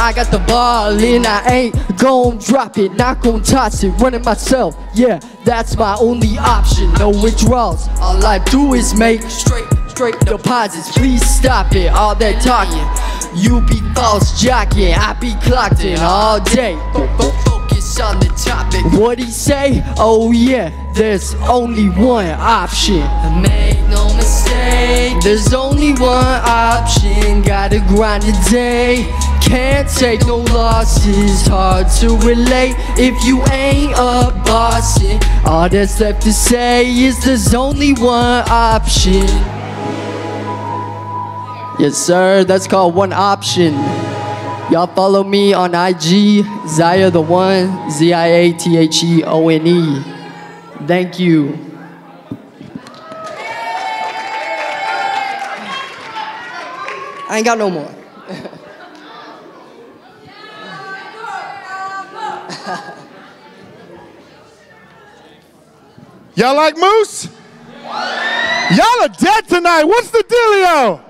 I got the ball and I ain't gon' drop it, not gon' toss it, running myself, yeah, that's my only option. No withdrawals, all I do is make straight deposits. Please stop it, all that talking. You be false jocking, I be clocked in all day. Focus on the topic. What'd he say? Oh yeah, there's only one option. Make no mistake, there's only one option. Gotta grind today, can't take no losses. Hard to relate if you ain't a boss. All that's left to say is there's only one option. Yes sir, that's called one option. Y'all follow me on IG, Zia the One, ZIATHEONE. Thank you. I ain't got no more. Y'all like Moose? Y'all are dead tonight. What's the dealio?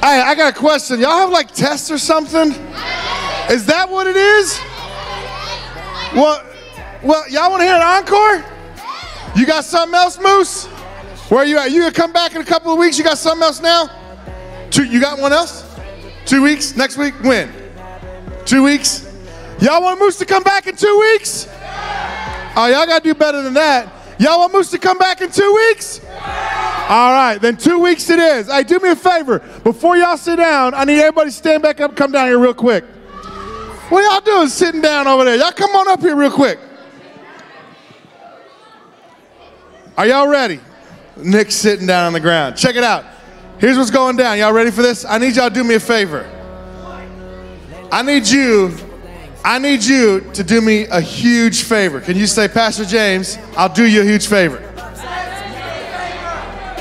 Hey, I got a question. Y'all have like tests or something? Is that what it is? Well, y'all want to hear an encore? You got something else, Moose? Where you at? You gonna come back in a couple of weeks? You got something else now? You got one else? 2 weeks? Next week? When? 2 weeks? Y'all want Moose to come back in 2 weeks? Oh, y'all gotta do better than that. Y'all want Moose to come back in 2 weeks? All right, then 2 weeks it is. Hey, do me a favor. Before y'all sit down, I need everybody to stand back up, come down here real quick. What y'all doing sitting down over there? Y'all come on up here real quick. Are y'all ready? Nick's sitting down on the ground. Check it out. Here's what's going down. Y'all ready for this? I need y'all to do me a favor. I need you to do me a huge favor. Can you say, Pastor James, I'll do you a huge favor?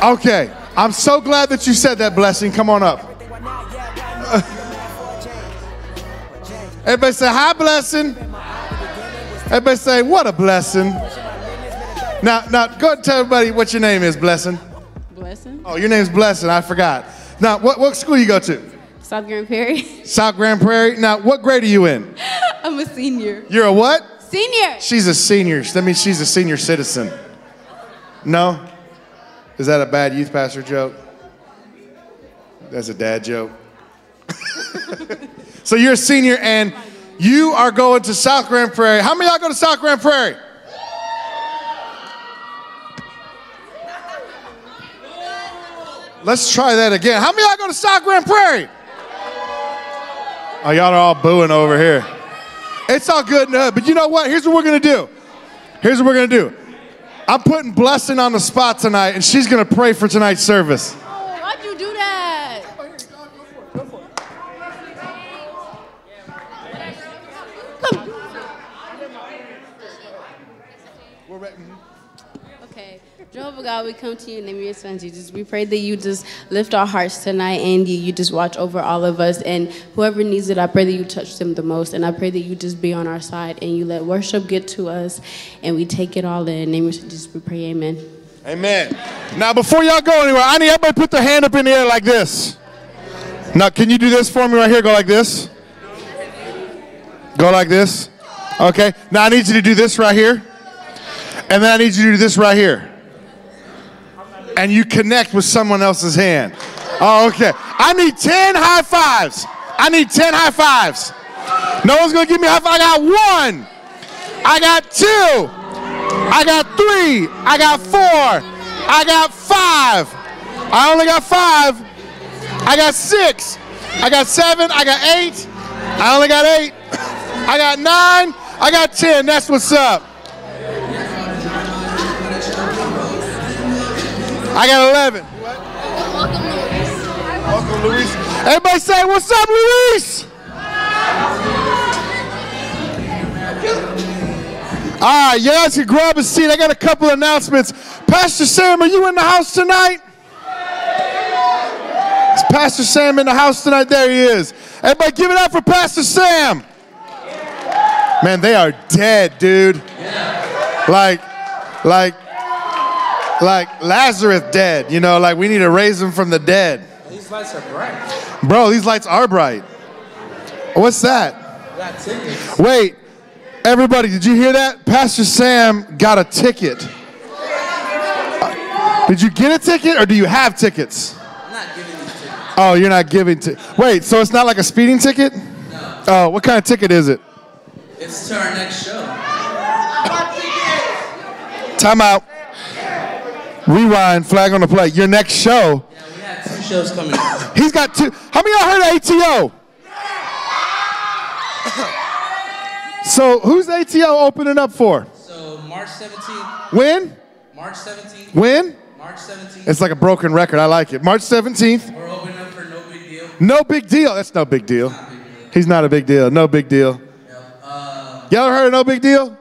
Okay, I'm so glad that you said that, Blessing. Come on up. Everybody say, hi, Blessing. Everybody say, what a blessing. Now, go ahead and tell everybody what your name is, Blessing. Blessing. Oh, your name's Blessing. I forgot. Now, what school you go to? South Grand Prairie. South Grand Prairie. Now, what grade are you in? I'm a senior. You're a what? Senior. She's a senior. That means she's a senior citizen. No? Is that a bad youth pastor joke? That's a dad joke. So you're a senior and you are going to South Grand Prairie. How many of y'all go to South Grand Prairie? Let's try that again. How many of y'all go to South Grand Prairie? Oh, y'all are all booing over here. It's all good, but you know what? Here's what we're going to do. Here's what we're going to do. I'm putting Blessing on the spot tonight, and she's going to pray for tonight's service. Oh, why'd you do that? Come. Okay. Jehovah God, we come to you in the name of your son, Jesus. We pray that you just lift our hearts tonight and you just watch over all of us. And whoever needs it, I pray that you touch them the most. And I pray that you just be on our side and you let worship get to us and we take it all in. In the name of Jesus, we pray, amen. Amen. Now, before y'all go anywhere, I need everybody to put their hand up in the air like this. Now, can you do this for me right here? Go like this. Go like this. Okay. Now, I need you to do this right here. And then I need you to do this right here. And you connect with someone else's hand. Oh, okay. I need 10 high fives. I need 10 high fives. No one's going to give me a high five. I got 1. I got 2. I got 3. I got 4. I got 5. I only got 5. I got 6. I got 7. I got 8. I only got 8. I got 9. I got 10. That's what's up. I got 11. Welcome, Luis. Welcome, Luis. Everybody say, what's up, Luis? All right, you guys can grab a seat. I got a couple announcements. Pastor Sam, are you in the house tonight? Is Pastor Sam in the house tonight? There he is. Everybody give it up for Pastor Sam. Man, they are dead, dude. Like Lazarus dead, you know, like we need to raise him from the dead. These lights are bright. Bro, these lights are bright. What's that? We got tickets. Wait, everybody, did you hear that? Pastor Sam got a ticket. Did you get a ticket or do you have tickets? I'm not giving these tickets. Oh, you're not giving Wait, so it's not like a speeding ticket? No. Oh, what kind of ticket is it? It's to our next show. Time out. Rewind, flag on the play. Your next show. Yeah, we had 2 shows coming up. He's got 2. How many of y'all heard of ATO? So who's ATO opening up for? So March 17th. When? March 17th. When? March 17th. It's like a broken record. I like it. March 17th. We're opening up for No Big Deal. No big deal. That's no big deal. Not a big deal. He's not a big deal. No big deal. Yep. Y'all ever heard of No Big Deal?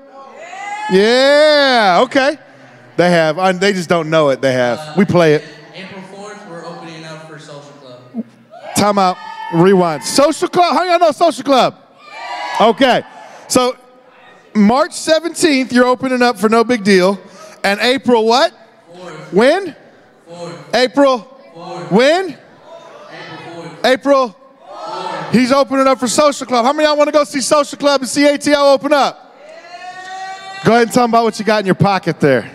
Yeah. Okay. They have. They just don't know it. They have. We play it. April 4th, we're opening up for Social Club. Time out. Rewind. Social Club. How y'all know Social Club? Okay. So March 17th, you're opening up for No Big Deal. And April what? 4th. When? 4th. April? 4th. When? April 4th. April? 4th. He's opening up for Social Club. How many of y'all want to go see Social Club and see ATO open up? Go ahead and tell them about what you got in your pocket there.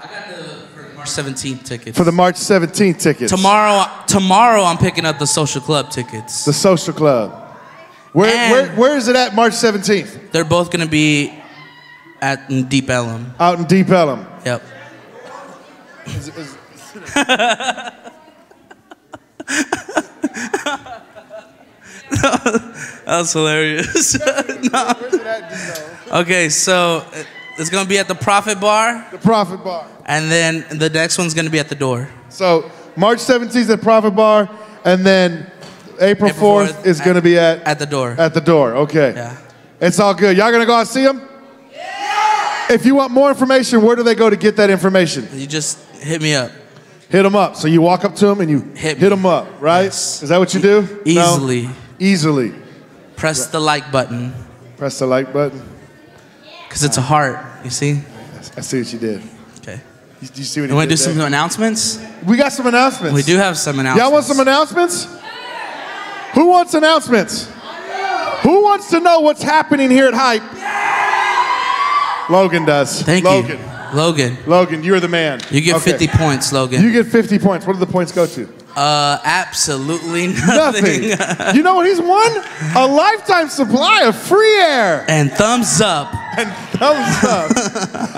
I got for March 17th tickets. For the March 17th tickets. Tomorrow I'm picking up the Social Club tickets. The Social Club. Where is it at March 17th? They're both going to be at Deep Ellum. Out in Deep Ellum. Yep. That was hilarious. No. Okay, so it's going to be at the Prophet Bar. The Prophet Bar. And then the next one's going to be at the Door. So March 17th at Prophet Bar, and then April 4th is going to be at the Door. At the Door, okay. Yeah. It's all good. Y'all going to go out and see them? Yeah! If you want more information, where do they go to get that information? You just hit me up. Hit them up. So you walk up to them and you hit them up, right? Yes. Is that what you do? Easily. No? Easily. Press the like button. Press the like button. Because it's a heart, you see? I see what you did. Okay. You see what You want did to do some announcements? We got some announcements. We do have some announcements. Y'all want some announcements? Who wants announcements? Who wants to know what's happening here at Hype? Logan does. Thank you. Logan, you're the man. You get 50 points, Logan. You get 50 points. What do the points go to? Absolutely nothing. You know what he's won? A lifetime supply of free air. And thumbs up. And thumbs up.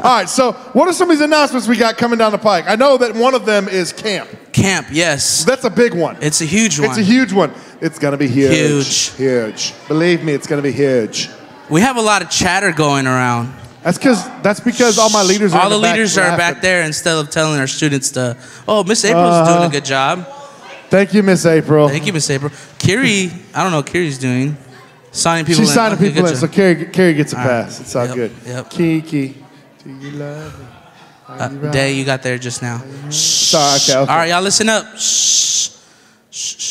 All right, so what are some of these announcements we got coming down the pike? I know that one of them is camp. Camp, yes. That's a big one. It's a huge one. It's a huge one. It's going to be huge. Huge. Huge. Believe me, it's going to be huge. We have a lot of chatter going around. That's because all my leaders are all the leaders are back there instead of telling our students to, oh, Miss April's doing a good job. Thank you, Miss April. Thank you, Miss April. Kiri, I don't know what Kiri's doing. Signing people in. She's signing people in, so Kiri gets a pass. Right. It's all good. Yep. Kiki, do you love me? Day, you got there just now. Sorry, okay. All right, y'all listen up. Shh.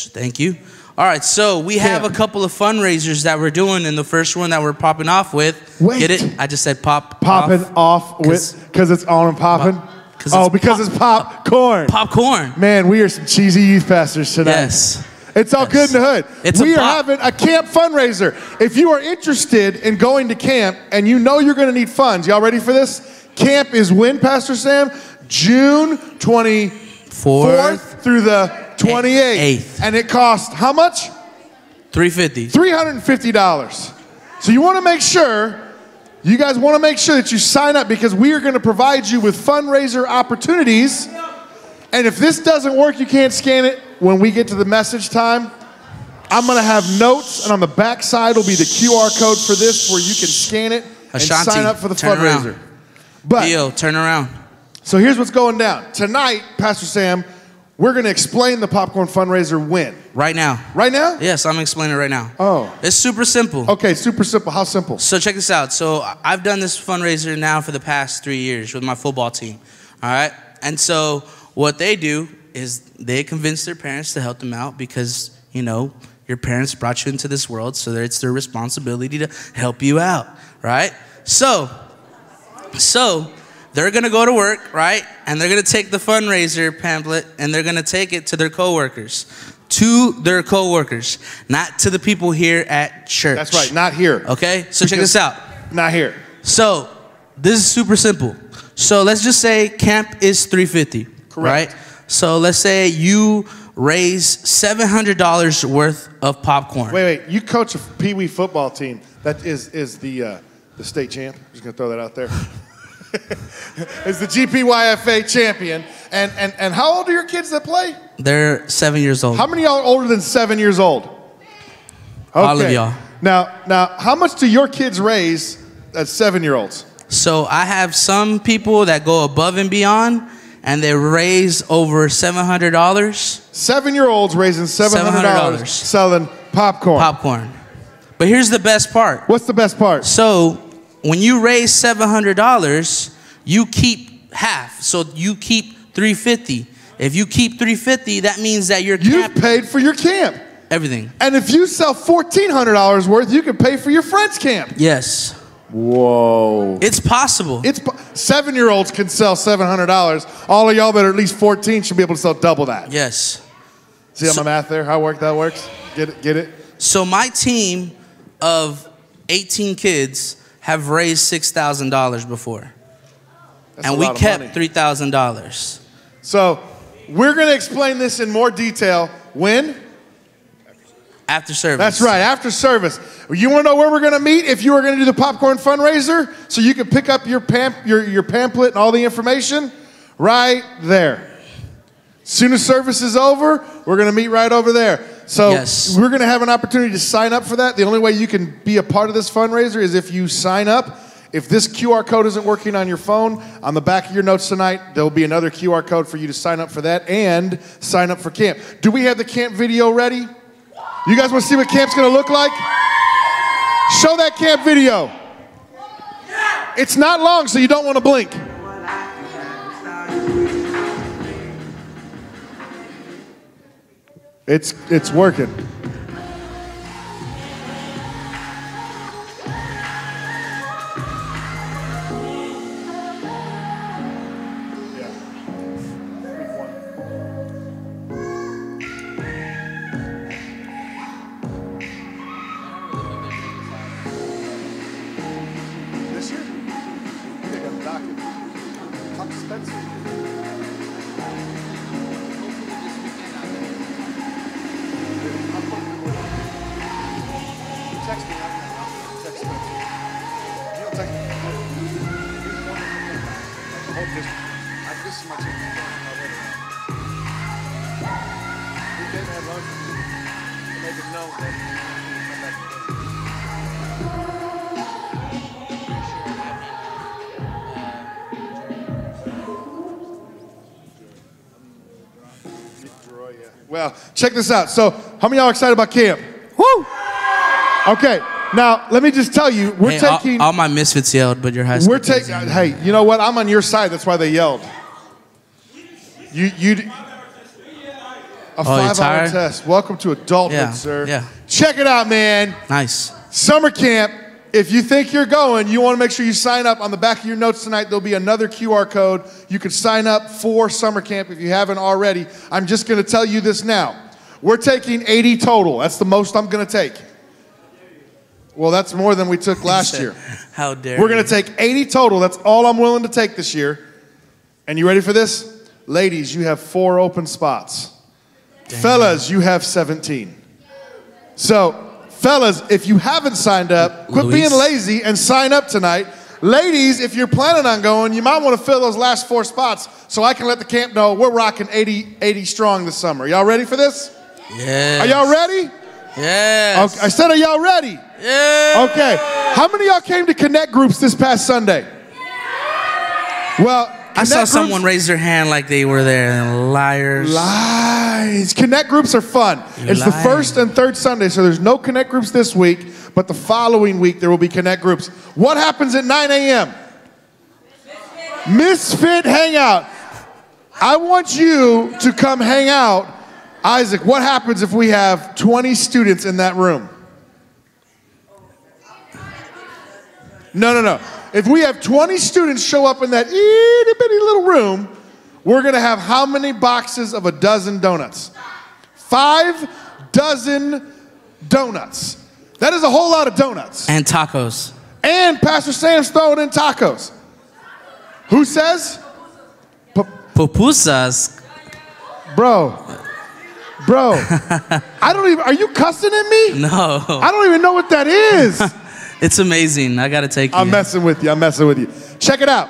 Thank you. All right, so we have a couple of fundraisers that we're doing, and the first one that we're popping off with. Wait. Get it? I just said popping off with, because it's on and popping? Because it's popcorn. Popcorn. Man, we are some cheesy youth pastors tonight. Yes. It's all good in the hood. We are having a camp fundraiser. If you are interested in going to camp and you know you're going to need funds, y'all ready for this? Camp is when, Pastor Sam? June 24th through the 28th. And it costs how much? $350. $350. So you want to make sure, you guys want to make sure that you sign up because we are going to provide you with fundraiser opportunities. And if this doesn't work, you can't scan it. When we get to the message time, I'm going to have notes, and on the back side will be the QR code for this where you can scan it and sign up for the fundraiser. But Theo, turn around. So here's what's going down. Tonight, Pastor Sam, we're going to explain the popcorn fundraiser when. Right now. Right now? Yes, I'm explaining it right now. Oh. It's super simple. Okay, super simple. How simple? So check this out. So I've done this fundraiser now for the past 3 years with my football team. All right? And so what they do is they convince their parents to help them out because, you know, your parents brought you into this world, so it's their responsibility to help you out, right? So they're going to go to work, right? And they're going to take the fundraiser pamphlet and they're going to take it to their coworkers. To their coworkers, not to the people here at church. That's right, not here. Okay, so check this out. Not here. So this is super simple. So let's just say camp is $350. Correct. Right? So let's say you raise $700 worth of popcorn. Wait. You coach a Pee Wee football team that is the state champ. I'm just gonna throw that out there. Is the GPYFA champion. And how old are your kids that play? They're 7 years old. How many of y'all are older than 7 years old? Okay. All of y'all. Now, how much do your kids raise as 7-year-olds? So I have some people that go above and beyond, and they raise over $700. 7-year-olds raising $700 selling popcorn. Popcorn. But here's the best part. What's the best part? So when you raise $700, you keep half. So you keep $350. If you keep $350, that means that your camp... You've paid for your camp. Everything. And if you sell $1,400 worth, you can pay for your friend's camp. Yes. Whoa. It's possible. 7-year-olds can sell $700. All of y'all that are at least 14 should be able to sell double that. Yes. See how my math there? How that works? Get it? So my team of 18 kids have raised $6,000 before. That's and a we lot of kept money. $3,000. So we're going to explain this in more detail when? After service. That's right, after service. You want to know where we're going to meet if you are going to do the popcorn fundraiser? So you can pick up your pamphlet and all the information? Right there. As soon as service is over, we're going to meet right over there. So we're going to have an opportunity to sign up for that. The only way you can be a part of this fundraiser is if you sign up. If this QR code isn't working on your phone, on the back of your notes tonight, there will be another QR code for you to sign up for that and sign up for camp. Do we have the camp video ready? You guys want to see what camp's going to look like? Show that camp video. It's not long, so you don't want to blink. It's working. Well, check this out. So, how many of y'all are excited about camp? Woo! Okay, now let me just tell you, we're taking all my misfits yelled, but your high school. We're taking. Hey, you know what? I'm on your side. That's why they yelled. You. A 5-hour test. Welcome to adulthood, sir. Yeah. Check it out, man. Nice. Summer camp. If you think you're going, you want to make sure you sign up. On the back of your notes tonight, there'll be another QR code. You can sign up for summer camp if you haven't already. I'm just going to tell you this now. We're taking 80 total. That's the most I'm going to take. Well, that's more than we took last year. How dare We're going to take 80 total. That's all I'm willing to take this year. And you ready for this? Ladies, you have 4 open spots. Damn. Fellas, you have 17. So... fellas, if you haven't signed up, quit being lazy and sign up tonight. Ladies, if you're planning on going, you might want to fill those last 4 spots so I can let the camp know we're rocking 80 strong this summer. Y'all ready for this? Yes. Are y'all ready? Yes. Okay. I said, are y'all ready? Yeah. Okay. How many of y'all came to Connect groups this past Sunday? Well, I saw someone raise their hand like they were there. Liars. Lies. Connect groups are fun. It's the first and third Sunday, so there's no Connect groups this week, but the following week there will be Connect groups. What happens at 9 a.m.? Misfit Hangout. I want you to come hang out. Isaac, what happens if we have 20 students in that room? No. if we have 20 students show up in that itty bitty little room, we're going to have how many boxes of a dozen donuts? 5 dozen donuts. That is a whole lot of donuts. And tacos. And Pastor Sam's throwing in tacos. Who says? Pupusas. Bro, I don't even, are you cussing at me? No. I don't even know what that is. It's amazing. I got to take you. I'm messing with you. Check it out.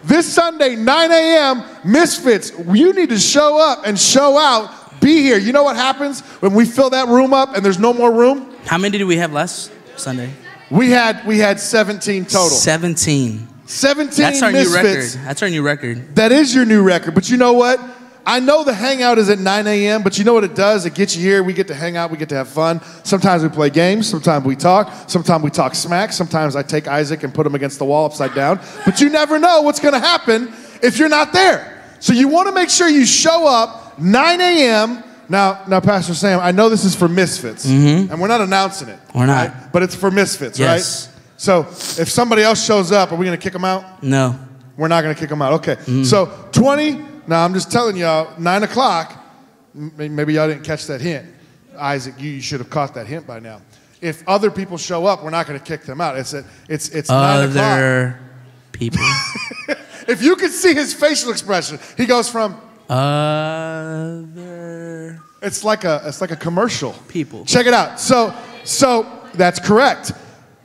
This Sunday, 9 a.m., Misfits, you need to show up and show out. Be here. You know what happens when we fill that room up and there's no more room? How many did we have last Sunday? We had 17 total. 17. 17 That's our Misfits. new record. That's our new record. That is your new record. But you know what? I know the hangout is at 9 a.m., but you know what it does? It gets you here. We get to hang out. We get to have fun. Sometimes we play games. Sometimes we talk. Sometimes we talk smack. Sometimes I take Isaac and put him against the wall upside down. But you never know what's going to happen if you're not there. So you want to make sure you show up 9 a.m. Now, Pastor Sam, I know this is for Misfits, and we're not announcing it. We're not. Right? But it's for Misfits, yes. right? So if somebody else shows up, are we going to kick them out? No. We're not going to kick them out. Okay. So 20... Now, I'm just telling y'all, 9 o'clock, maybe y'all didn't catch that hint. Isaac, you should have caught that hint by now. If other people show up, we're not going to kick them out. It's 9 o'clock. Other people. If you could see his facial expression, he goes from... Other... It's like a commercial. People. Check it out. So that's correct.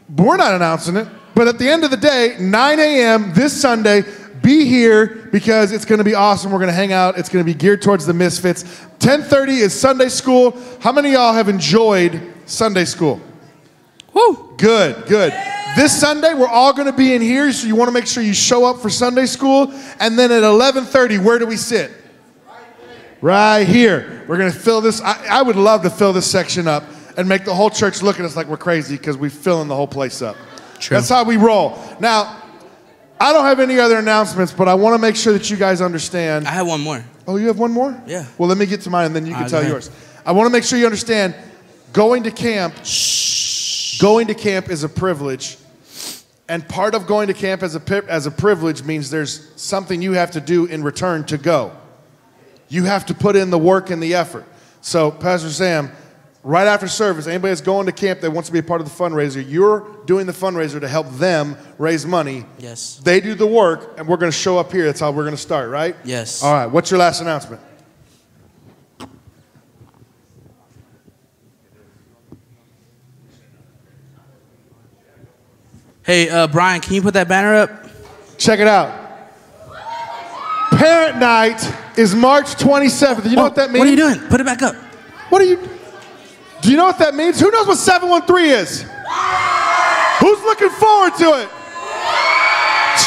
But we're not announcing it. But at the end of the day, 9 a.m. this Sunday... Be here because it's going to be awesome. We're going to hang out. It's going to be geared towards the Misfits. 10:30 is Sunday school. How many of y'all have enjoyed Sunday school? Woo. Good. This Sunday, we're all going to be in here, so you want to make sure you show up for Sunday school. And then at 11:30, where do we sit? Right here. We're going to fill this. I would love to fill this section up and make the whole church look at us like we're crazy because we're filling the whole place up. True. That's how we roll. Now, I don't have any other announcements, but I want to make sure that you guys understand. I have one more. Oh, you have one more? Yeah. Well, let me get to mine, and then you can tell go ahead. yours. I want to make sure you understand, going to camp is a privilege, and part of going to camp as a privilege means there's something you have to do in return to go. You have to put in the work and the effort. So, Pastor Sam, right after service, anybody that's going to camp that wants to be a part of the fundraiser, you're doing the fundraiser to help them raise money. Yes. They do the work, and we're going to show up here. That's how we're going to start, right? Yes. All right. What's your last announcement? Hey, Brian, can you put that banner up? Check it out. Parent night is March 27th. Do you know what that means? What are you doing? Put it back up. Do you know what that means? Who knows what 713 is? Who's looking forward to it?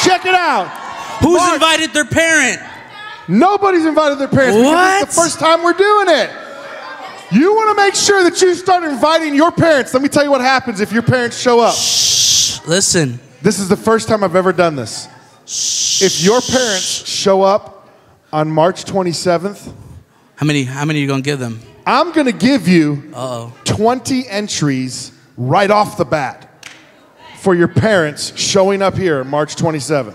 Check it out. Who's invited their parent? Nobody's invited their parents. What? Because it's the first time we're doing it. You want to make sure that you start inviting your parents. Let me tell you what happens if your parents show up. Shh. Listen. This is the first time I've ever done this. If your parents show up on March 27th. How many are you going to give them? I'm going to give you 20 entries right off the bat for your parents showing up here March 27th.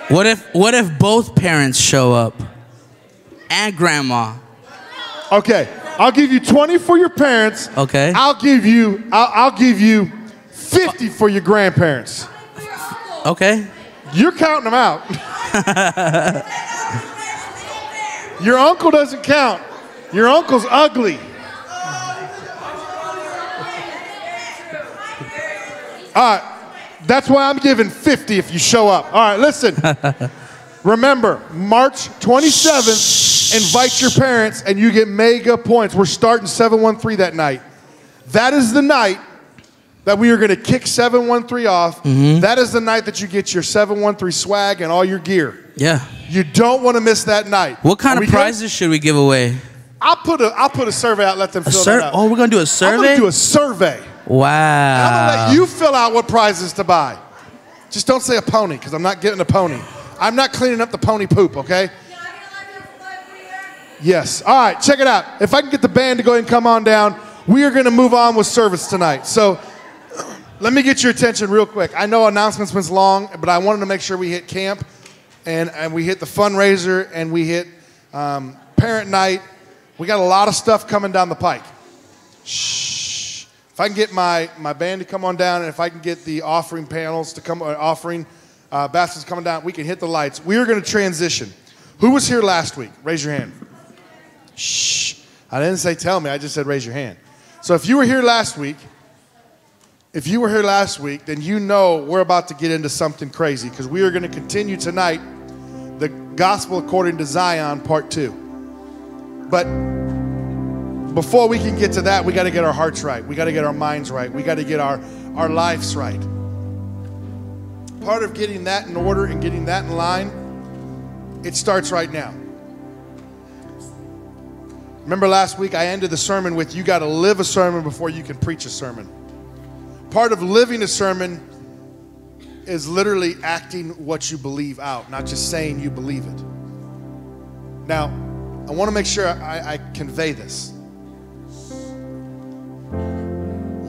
What if both parents show up and grandma? Okay, I'll give you 20 for your parents. Okay. I'll give you 50 for your grandparents. Okay. You're counting them out. Your uncle doesn't count. Your uncle's ugly. All right. That's why I'm giving 50 if you show up. All right, listen. Remember, March 27th, invite your parents and you get mega points. We're starting 713 that night. That is the night that we are going to kick 713 off. That is the night that you get your 713 swag and all your gear. Yeah. You don't want to miss that night. What kind of prizes should we give away? I'll put a survey out, let them fill that out. Oh, we're going to do a survey? I'm going to do a survey. Wow. I'm going to let you fill out what prizes to buy. Just don't say a pony, because I'm not getting a pony. I'm not cleaning up the pony poop, okay? Yes. All right, check it out. If I can get the band to go ahead and come on down, we are going to move on with service tonight. So let me get your attention real quick. I know announcements was long, but I wanted to make sure we hit camp, and we hit the fundraiser, and we hit parent night. We got a lot of stuff coming down the pike. Shh. If I can get my band to come on down, and if I can get the offering panels to come, baskets coming down, we can hit the lights. We are going to transition. Who was here last week? Raise your hand. Shh. I didn't say tell me. I just said raise your hand. So if you were here last week, then you know we're about to get into something crazy, because we are going to continue tonight the Gospel According to Zion, Part 2. But before we can get to that, we got to get our hearts right. We got to get our minds right. We got to get our lives right. Part of getting that in order and getting that in line, it starts right now. Remember last week I ended the sermon with, you got to live a sermon before you can preach a sermon. Part of living a sermon is literally acting what you believe out, not just saying you believe it. Now, I want to make sure I convey this.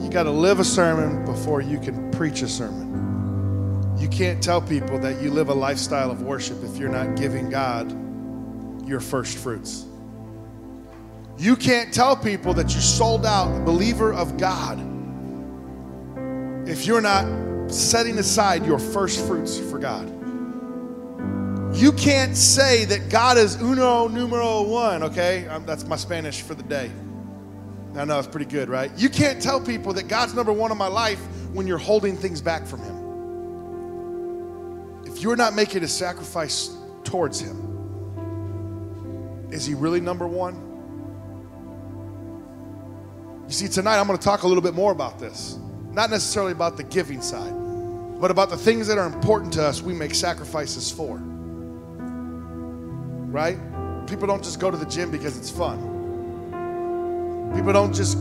You got to live a sermon before you can preach a sermon. You can't tell people that you live a lifestyle of worship if you're not giving God your first fruits. You can't tell people that you sold out believer of God if you're not setting aside your first fruits for God. You can't say that God is uno numero one, okay? That's my Spanish for the day. I know, it's pretty good, right? You can't tell people that God's number one in my life when you're holding things back from Him. If you're not making a sacrifice towards Him, is He really number one? You see, tonight I'm going to talk a little bit more about this. Not necessarily about the giving side, but about the things that are important to us we make sacrifices for. Right? People don't just go to the gym because it's fun. People don't just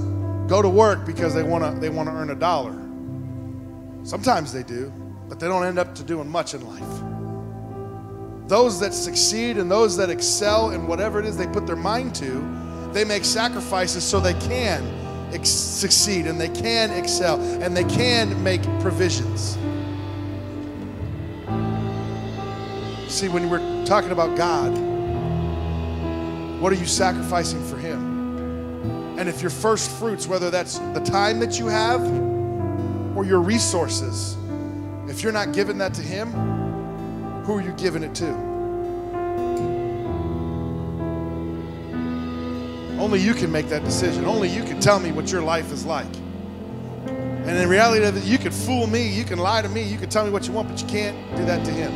go to work because they want to earn $1. Sometimes they do, but they don't end up to doing much in life. Those that succeed and those that excel in whatever it is they put their mind to, they make sacrifices so they can succeed and they can excel and they can make provisions. See, when we're talking about God, what are you sacrificing for Him? And if your first fruits, whether that's the time that you have or your resources, if you're not giving that to Him, who are you giving it to? Only you can make that decision. Only you can tell me what your life is like. And in reality, you could fool me, you can lie to me, you can tell me what you want, but you can't do that to Him.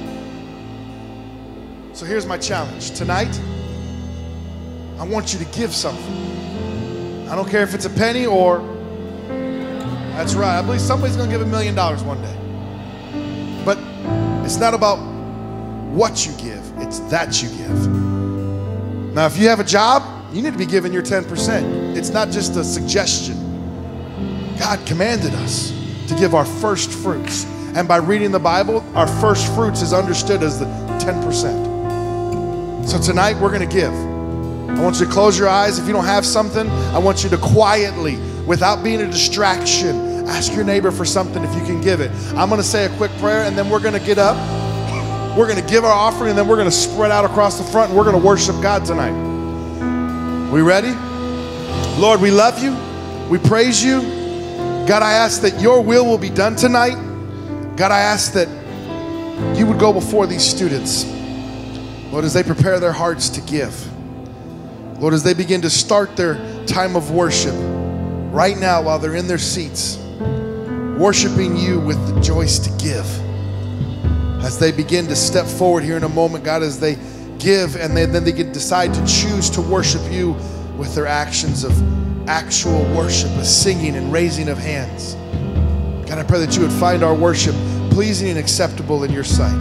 So here's my challenge. Tonight, I want you to give something. I don't care if it's a penny or, that's right, I believe somebody's going to give $1 million one day. But it's not about what you give, it's that you give. Now, if you have a job, you need to be giving your 10%. It's not just a suggestion. God commanded us to give our first fruits. And by reading the Bible, our first fruits is understood as the 10%. So tonight, we're going to give. I want you to close your eyes. If you don't have something, I want you to quietly, without being a distraction, ask your neighbor for something if you can give it. I'm going to say a quick prayer, and then we're going to get up. We're going to give our offering, and then we're going to spread out across the front, and we're going to worship God tonight. We ready? Lord, we love you. We praise you. God, I ask that your will be done tonight. God, I ask that you would go before these students, Lord, as they prepare their hearts to give. Lord, as they begin to start their time of worship right now while they're in their seats, worshiping you with the joys to give. As they begin to step forward here in a moment, God, as they give and then they can decide to choose to worship you with their actions of actual worship, a singing and raising of hands. God, I pray that you would find our worship pleasing and acceptable in your sight.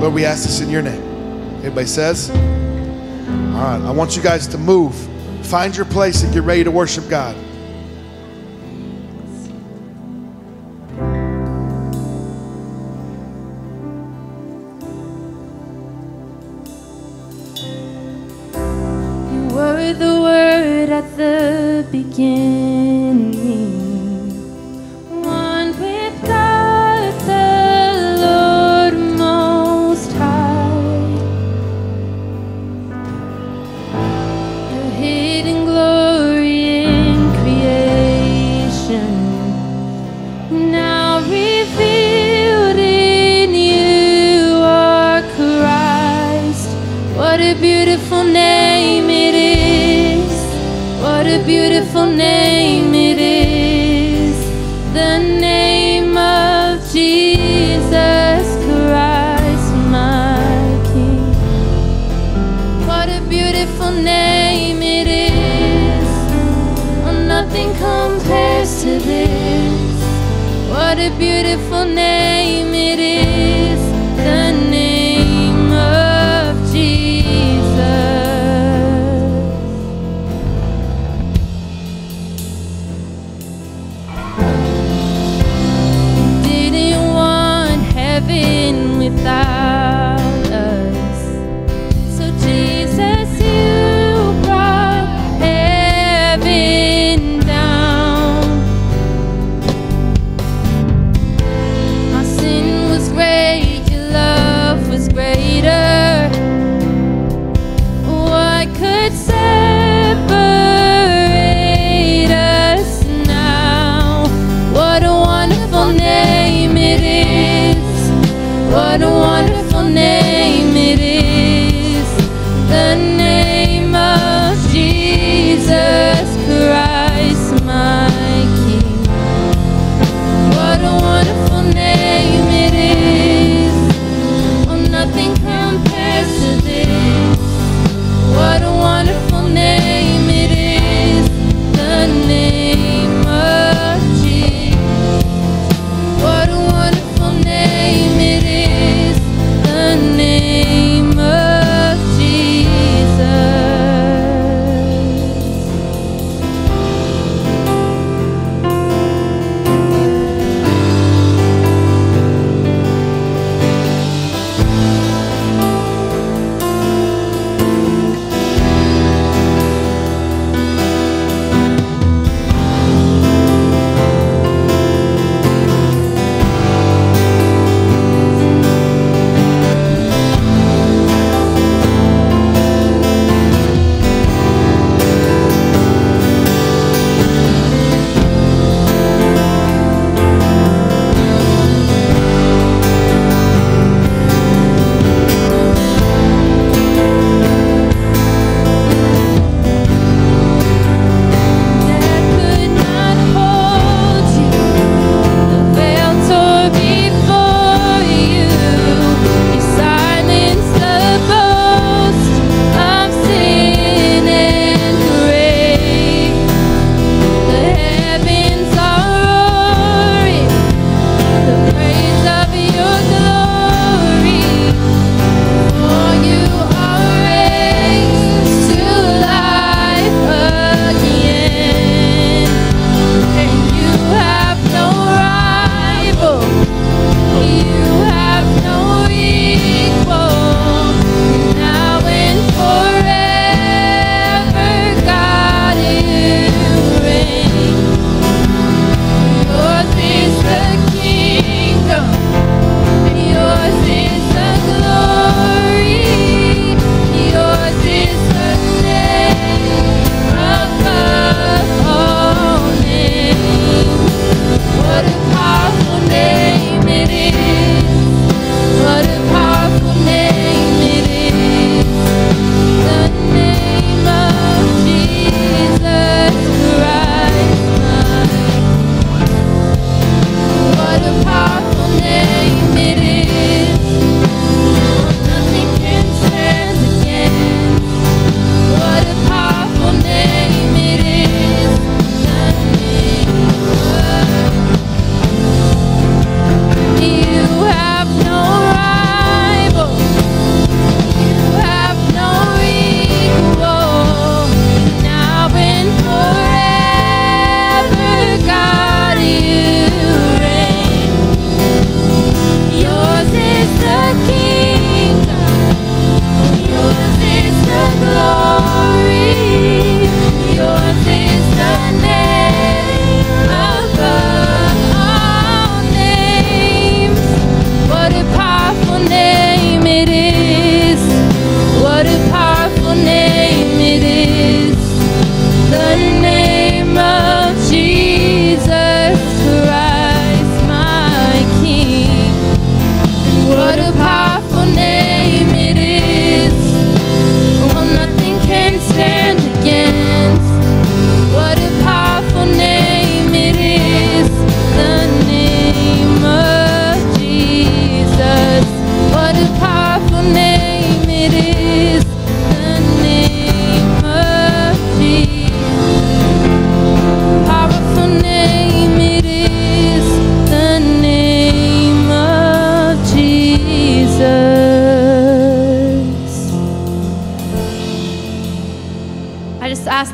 Lord, we ask this in your name. Everybody says? All right, I want you guys to move. Find your place and get ready to worship God. You were the Word at the beginning. One a beautiful name it is, the name of Jesus Christ, my King. What a beautiful name it is, oh, nothing compares to this. What a beautiful name it is, the name of Jesus. Heaven without us, so Jesus, you brought heaven down. My sin was great.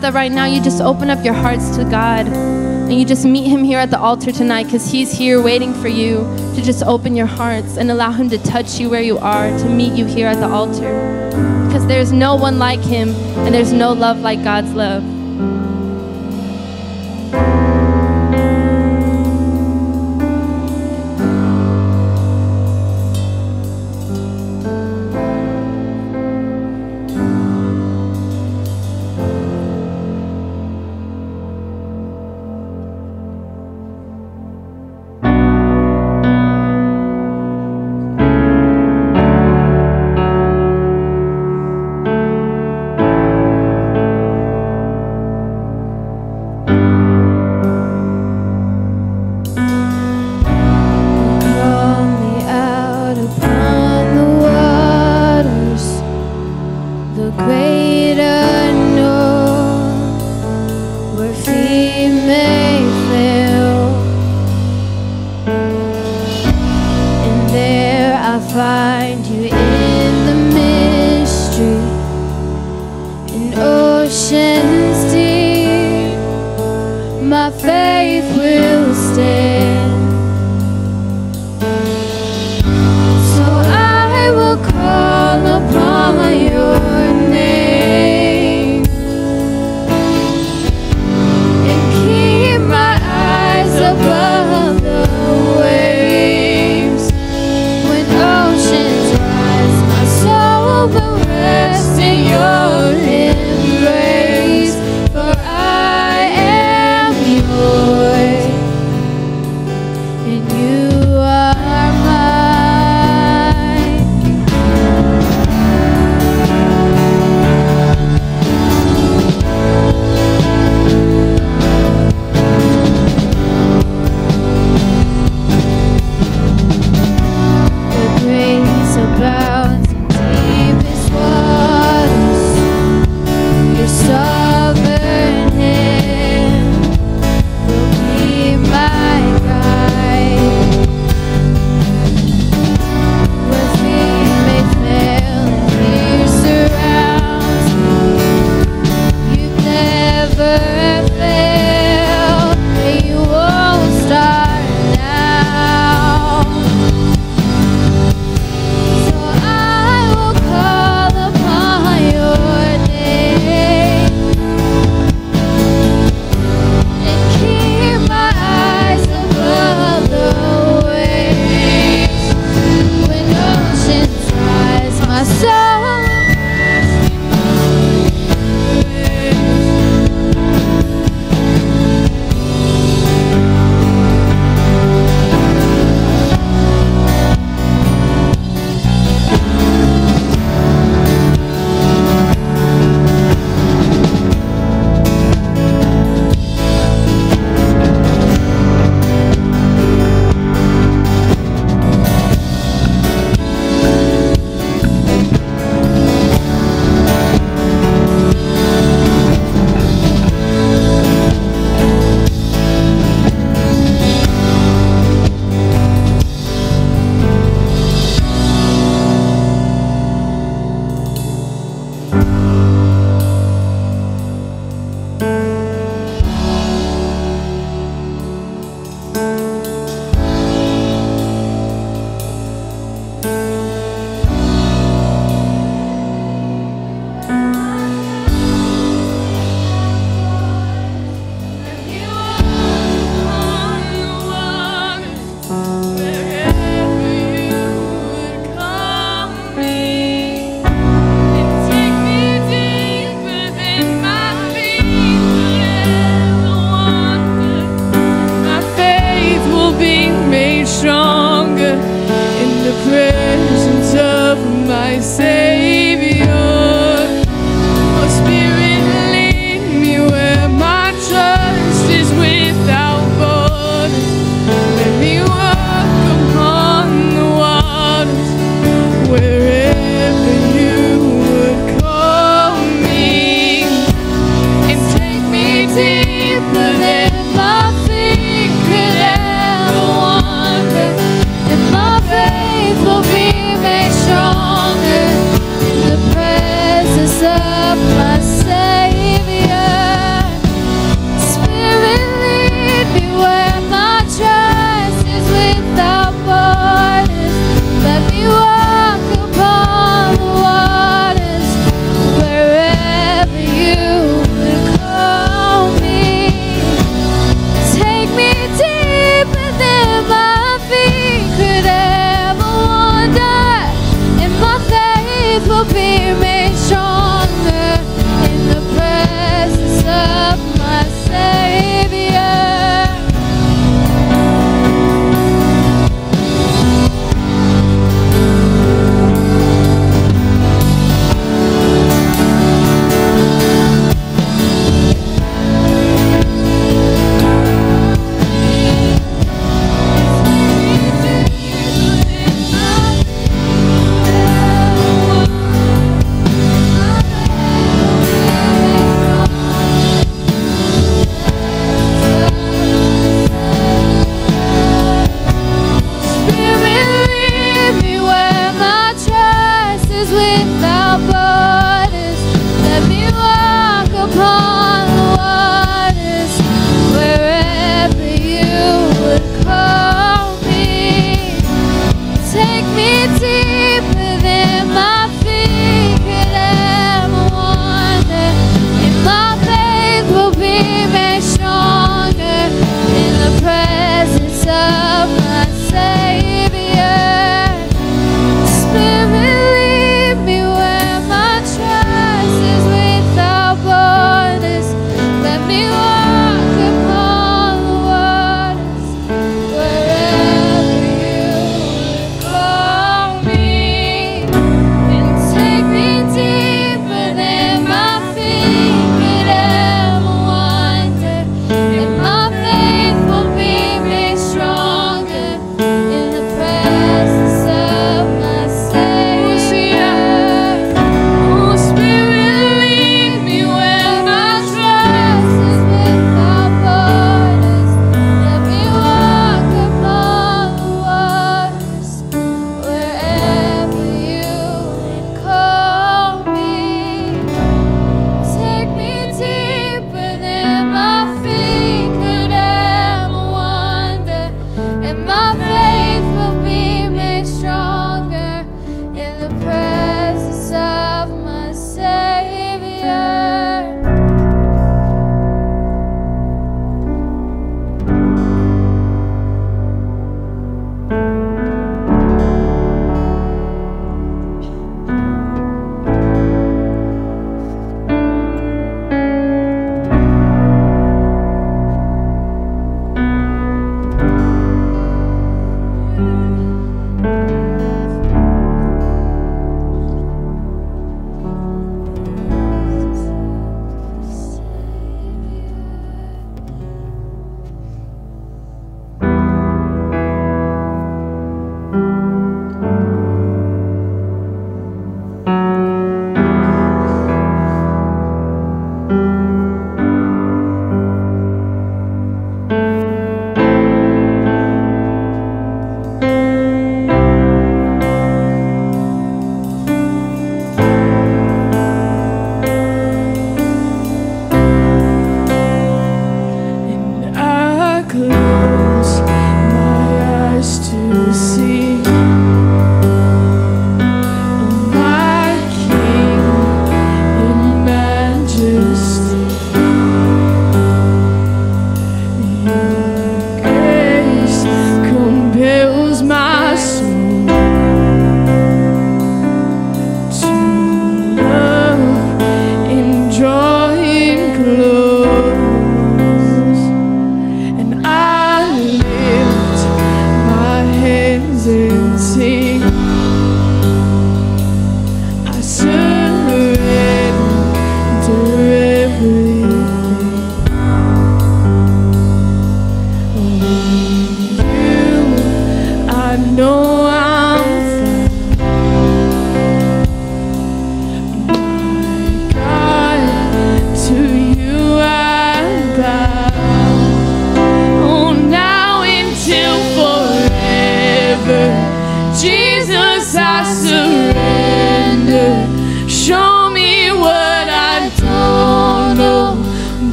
ask that right now you just open up your hearts to God and you just meet him here at the altar tonight, because he's here waiting for you to just open your hearts and allow him to touch you where you are, to meet you here at the altar. Because there's no one like him and there's no love like God's love. Find you in the mystery, in oceans deep, my faith will stand. So I will call upon your name and keep my eyes above the waves. When oceans rise, my soul will rest in your embrace. For I am yours, and you are mine. The grace abounds in deepest waters. Your sovereign hand will be my guide. Where feet may fail and fear surrounds me, you've never failed, and you won't start now. So I will call upon your name and keep my eyes above the waves. When oceans rise, my soul will rest in your embrace.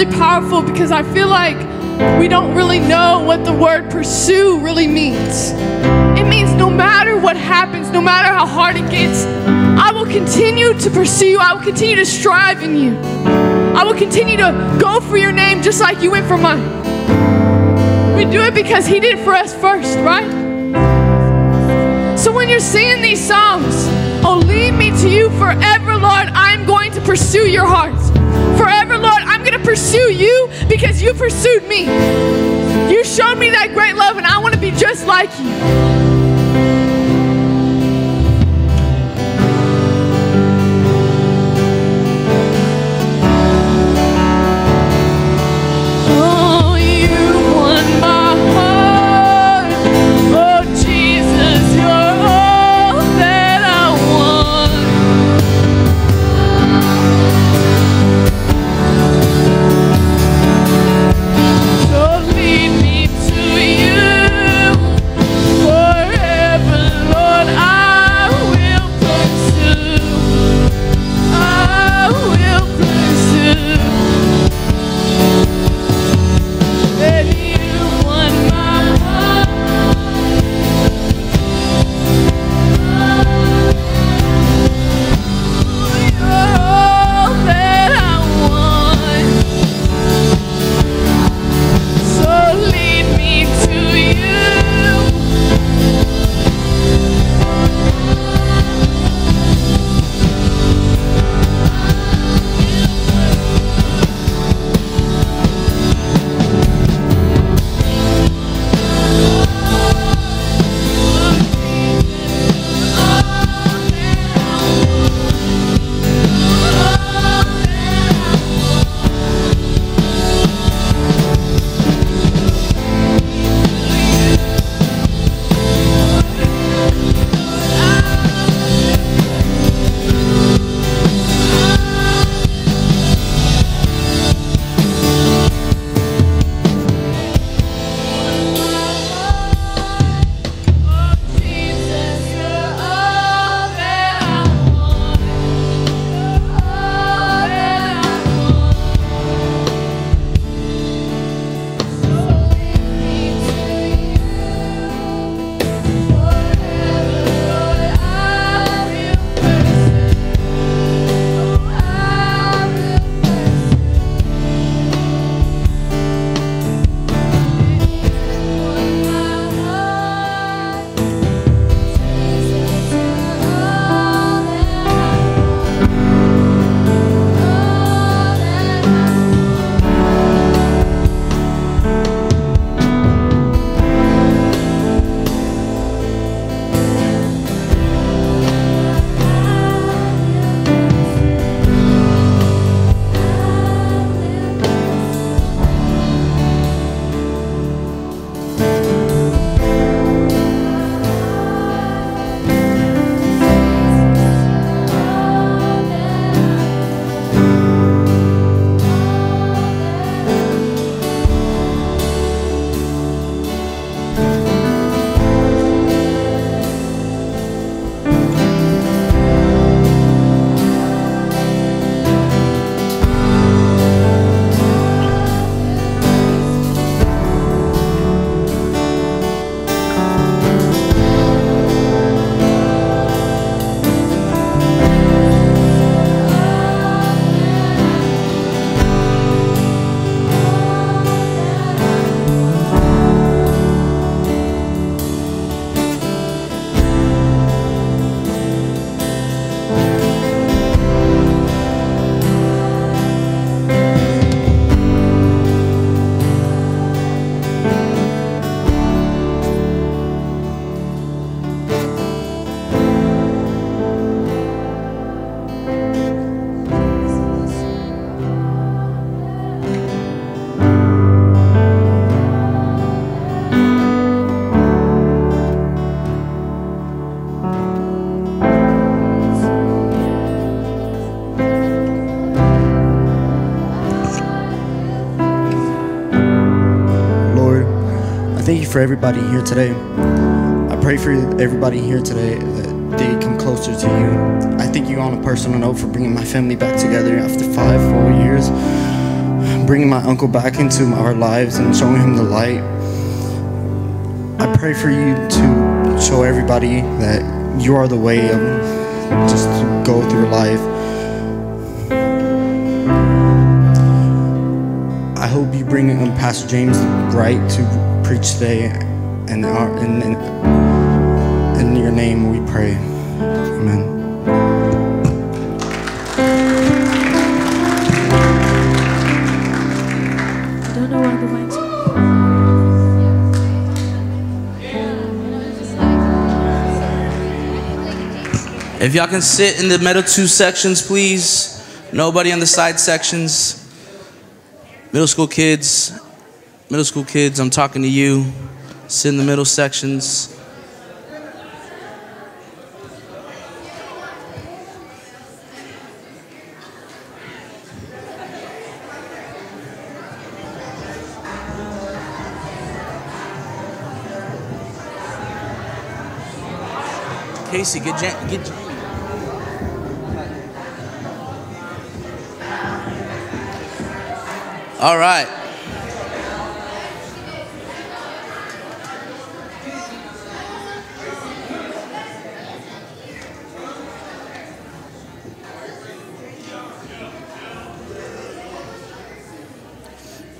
really powerful because I feel like we don't really know what the word pursue really means. It means no matter what happens, no matter how hard it gets, I will continue to pursue you. I will continue to strive in you. I will continue to go for your name just like you went for mine. We do it because he did it for us first, right? So when you're singing these songs, oh, lead me to you forever, Lord. I'm going to pursue your heart. Forever, Lord, I'm going to pursue you because you pursued me. You showed me that great love, and I want to be just like you. thank you for everybody here today. I pray for everybody here today that they come closer to you. I thank you on a personal note for bringing my family back together after 5 full years. bringing my uncle back into our lives and showing him the light. I pray for you to show everybody that you are the way of just to go through life. I hope you bring Pastor James right to preach today, and in your name we pray. Amen. If y'all can sit in the middle two sections, please. Nobody on the side sections. Middle school kids, I'm talking to you. Sit in the middle sections. Casey, get all right.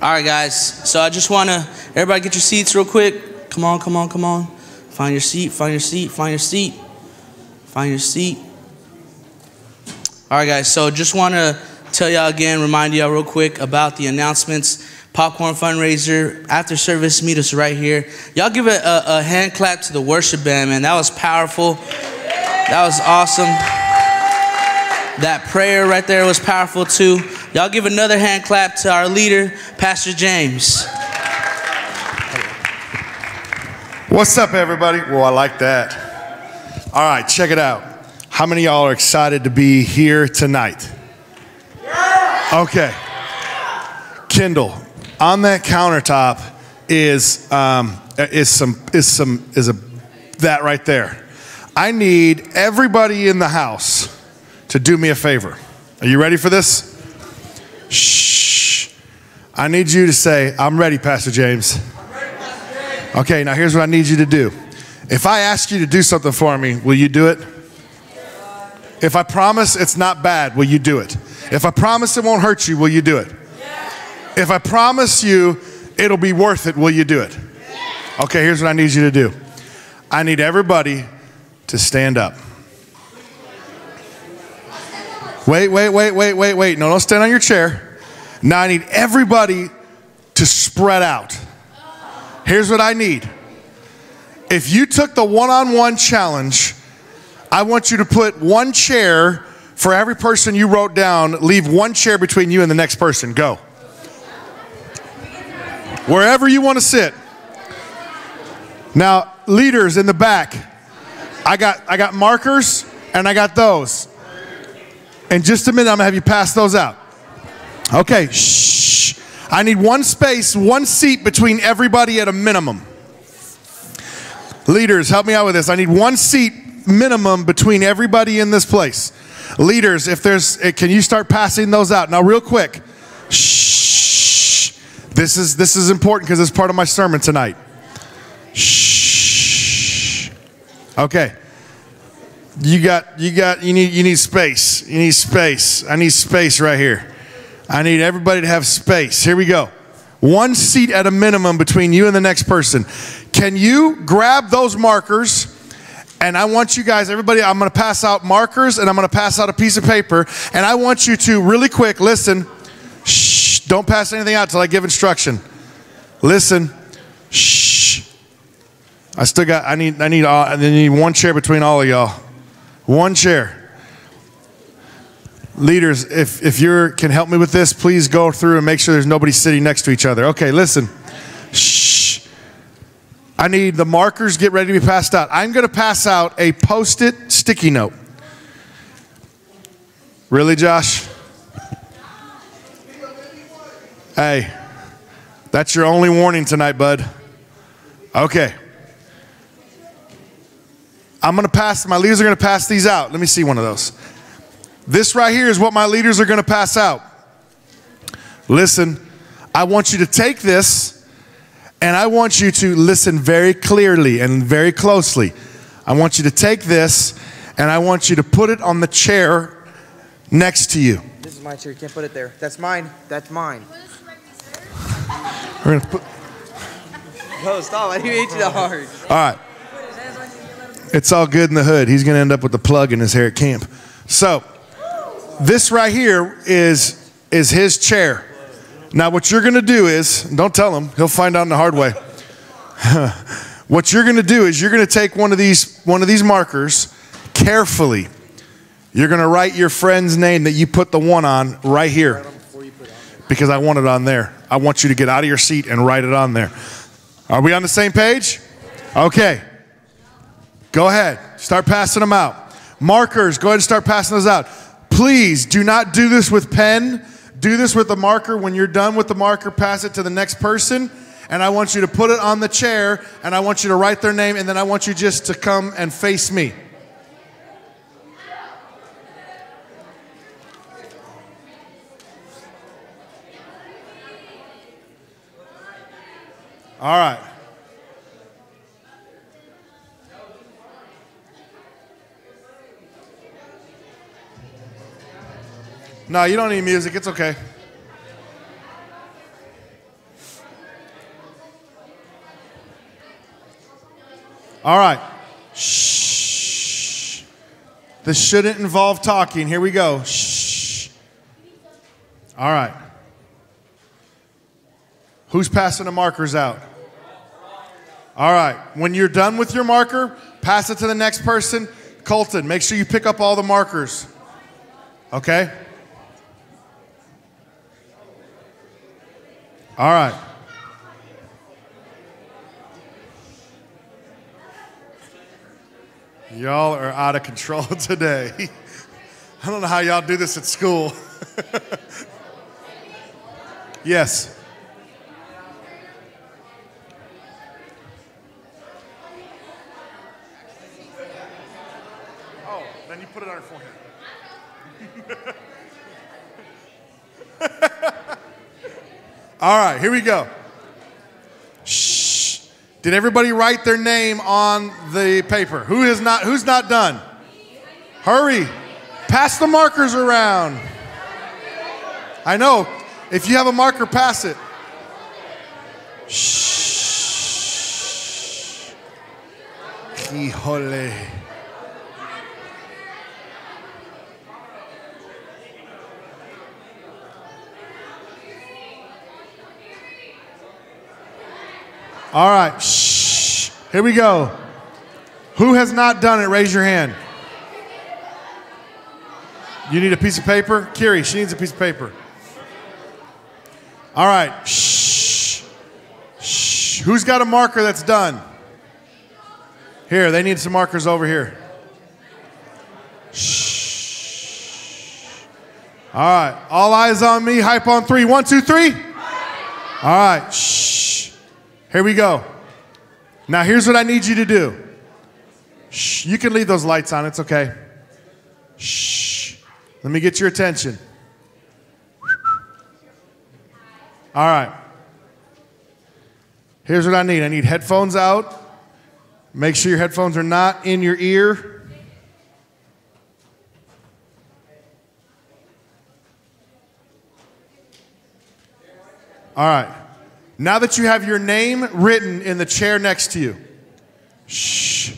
All right, guys. So I just want to, everybody get your seats real quick. Come on. Find your seat. All right, guys. So just want to tell y'all again, remind y'all real quick about the announcements. Popcorn fundraiser, after service, meet us right here. Y'all give a hand clap to the worship band, man. That was powerful. That was awesome. That prayer right there was powerful too. Y'all give another hand clap to our leader, Pastor James. What's up, everybody? Well, I like that. All right, check it out. How many of y'all are excited to be here tonight? Okay. Kendall, on that countertop is that right there. I need everybody in the house to do me a favor. Are you ready for this? Shh. I need you to say, "I'm ready, Pastor James." Okay, now here's what I need you to do. If I ask you to do something for me, will you do it? If I promise it's not bad, will you do it? If I promise it won't hurt you, will you do it? If I promise you it'll be worth it, will you do it? Okay, here's what I need you to do. I need everybody to stand up. Wait. No, don't stand on your chair. Now I need everybody to spread out. Here's what I need. If you took the one-on-one challenge, I want you to put one chair for every person you wrote down. Leave one chair between you and the next person. Go. Wherever you want to sit. Now, leaders in the back, I got markers and I got those. In just a minute, I'm going to have you pass those out. Okay, shh. I need one space, one seat between everybody at a minimum. Leaders, help me out with this. I need one seat minimum between everybody in this place. Leaders, can you start passing those out? Now, real quick. Shh. This is important because it's part of my sermon tonight. Shh. Okay. You need space. You need space. I need space right here. I need everybody to have space. Here we go. One seat at a minimum between you and the next person. Can you grab those markers? And I want you guys, everybody, I'm going to pass out markers and I'm going to pass out a piece of paper. And I want you to really quick, listen. Shh. Don't pass anything out till I give instruction. Listen. Shh. I need one chair between all of y'all. One chair. Leaders, if you can help me with this, please go through and make sure there's nobody sitting next to each other. Okay, listen. Shh. I need the markers, get ready to be passed out. I'm going to pass out a Post-it sticky note. Really, Josh? Hey, that's your only warning tonight, bud. Okay. My leaders are going to pass these out. Let me see one of those. This right here is what my leaders are going to pass out. Listen, I want you to take this and I want you to listen very clearly and very closely. I want you to take this and I want you to put it on the chair next to you. This is my chair. You can't put it there. That's mine. That's mine. We're gonna put. No, stop. I didn't hit you that hard. All right. It's all good in the hood. He's going to end up with the plug in his hair at camp. So, this right here is his chair. Now, what you're going to do is, don't tell him. He'll find out in the hard way. What you're going to do is you're going to take one of these markers carefully. You're going to write your friend's name that you put the one on right here. Because I want it on there. I want you to get out of your seat and write it on there. Are we on the same page? Okay. Go ahead. Start passing them out. Markers, go ahead and start passing those out. Please do not do this with pen. Do this with a marker. When you're done with the marker, pass it to the next person. And I want you to put it on the chair. And I want you to write their name. And then I want you just to come and face me. All right. No, you don't need music. It's okay. All right. Shh. This shouldn't involve talking. Here we go. Shh. All right. Who's passing the markers out? All right. When you're done with your marker, pass it to the next person. Colton, make sure you pick up all the markers. Okay? All right. Y'all are out of control today. I don't know how y'all do this at school. Yes. Oh, then you put it on your forehead. All right, here we go. Shh. Did everybody write their name on the paper? Who's not done? Hurry. Pass the markers around. I know. If you have a marker, pass it. Shh. Híjole. All right, shh. Here we go. Who has not done it? Raise your hand. You need a piece of paper? Kiri, she needs a piece of paper. All right, shh. Shh. Who's got a marker that's done? Here, they need some markers over here. Shh. All right, all eyes on me. Hype on 3. 1, 2, 3. All right, shh. Here we go. Now here's what I need you to do. Shh. You can leave those lights on. It's okay. Shh. Let me get your attention. All right. Here's what I need. I need headphones out. Make sure your headphones are not in your ear. All right. Now that you have your name written in the chair next to you. Shh.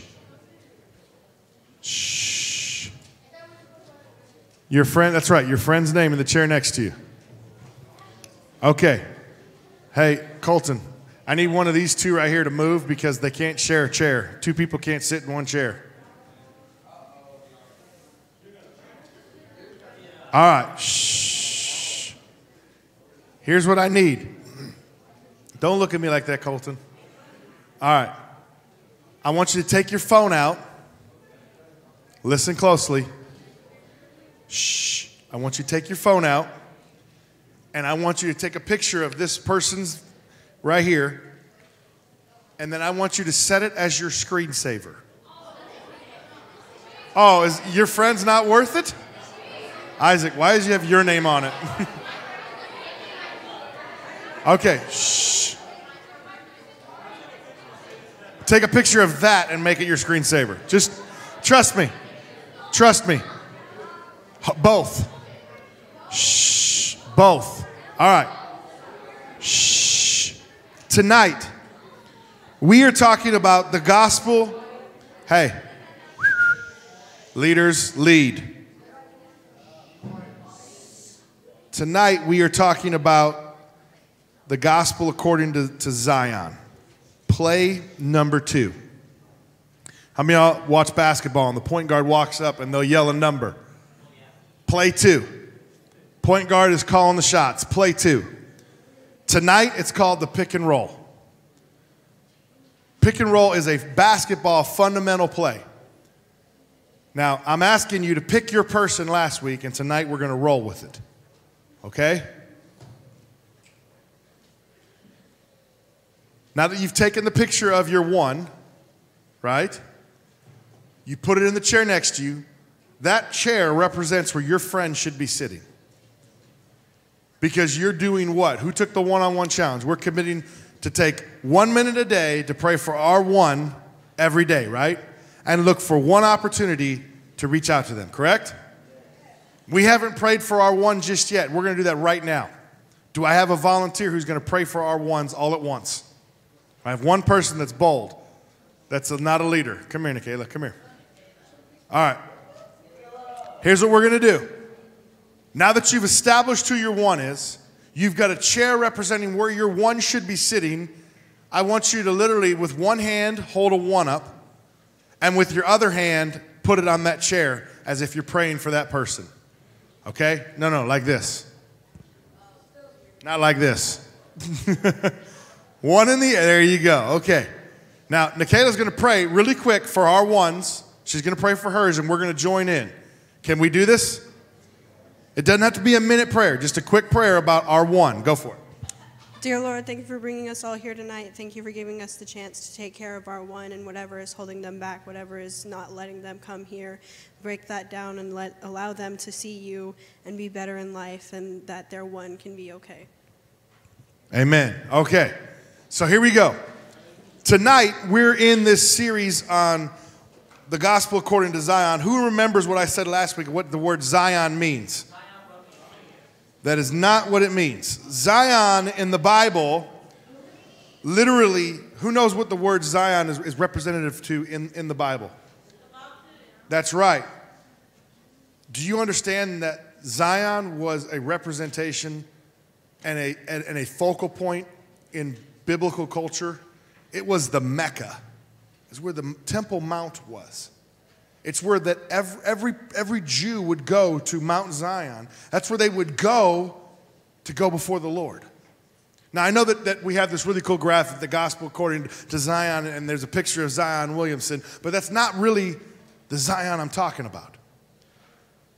Shh. Your friend, that's right, your friend's name in the chair next to you. Okay. Hey, Colton, I need one of these two right here to move because they can't share a chair. 2 people can't sit in one chair. All right. Shh. Here's what I need. Don't look at me like that, Colton. All right. I want you to take your phone out. Listen closely. Shh. I want you to take your phone out. And I want you to take a picture of this person's right here. And then I want you to set it as your screensaver. Oh, is your friend's not worth it? Isaac, why does you have your name on it? Okay, shh. Take a picture of that and make it your screensaver. Just trust me. Trust me. Both. Shh. Both. All right. Shh. Tonight, we are talking about the gospel. Hey, leaders, lead. Tonight, we are talking about the gospel according to Zion. Play number 2. How many of y'all watch basketball and the point guard walks up and they'll yell a number? Play 2. Point guard is calling the shots. Play 2. Tonight, it's called the pick and roll. Pick and roll is a basketball fundamental play. Now, I'm asking you to pick your person last week, and tonight we're going to roll with it. Okay? Now that you've taken the picture of your one, right? You put it in the chair next to you. That chair represents where your friend should be sitting. Because you're doing what? Who took the one-on-one challenge? We're committing to take 1 minute a day to pray for our one every day, right? And look for one opportunity to reach out to them, correct? We haven't prayed for our one just yet. We're going to do that right now. Do I have a volunteer who's going to pray for our ones all at once? I have one person that's bold. That's not a leader. Come here, Nikayla. Come here. All right. Here's what we're going to do. Now that you've established who your one is, you've got a chair representing where your one should be sitting. I want you to literally, with one hand, hold a one up, and with your other hand, put it on that chair as if you're praying for that person. Okay? No, like this. Not like this. One in the air. There you go. Okay. Now, Nikayla's going to pray really quick for our ones. She's going to pray for hers, and we're going to join in. Can we do this? It doesn't have to be a minute prayer, just a quick prayer about our one. Go for it. Dear Lord, thank you for bringing us all here tonight. Thank you for giving us the chance to take care of our one and whatever is holding them back, whatever is not letting them come here. Break that down and allow them to see you and be better in life, and that their one can be okay. Amen. Okay. So here we go. Tonight, we're in this series on the gospel according to Zion. Who remembers what I said last week, what the word Zion means? That is not what it means. Zion in the Bible, literally, who knows what the word Zion is representative to in the Bible? That's right. Do you understand that Zion was a representation and a focal point in biblical culture? It was the Mecca. It's where the Temple Mount was. It's where that every Jew would go to Mount Zion. That's where they would go to go before the Lord. Now, I know that we have this really cool graphic, the gospel according to Zion, and there's a picture of Zion Williamson, but that's not really the Zion I'm talking about.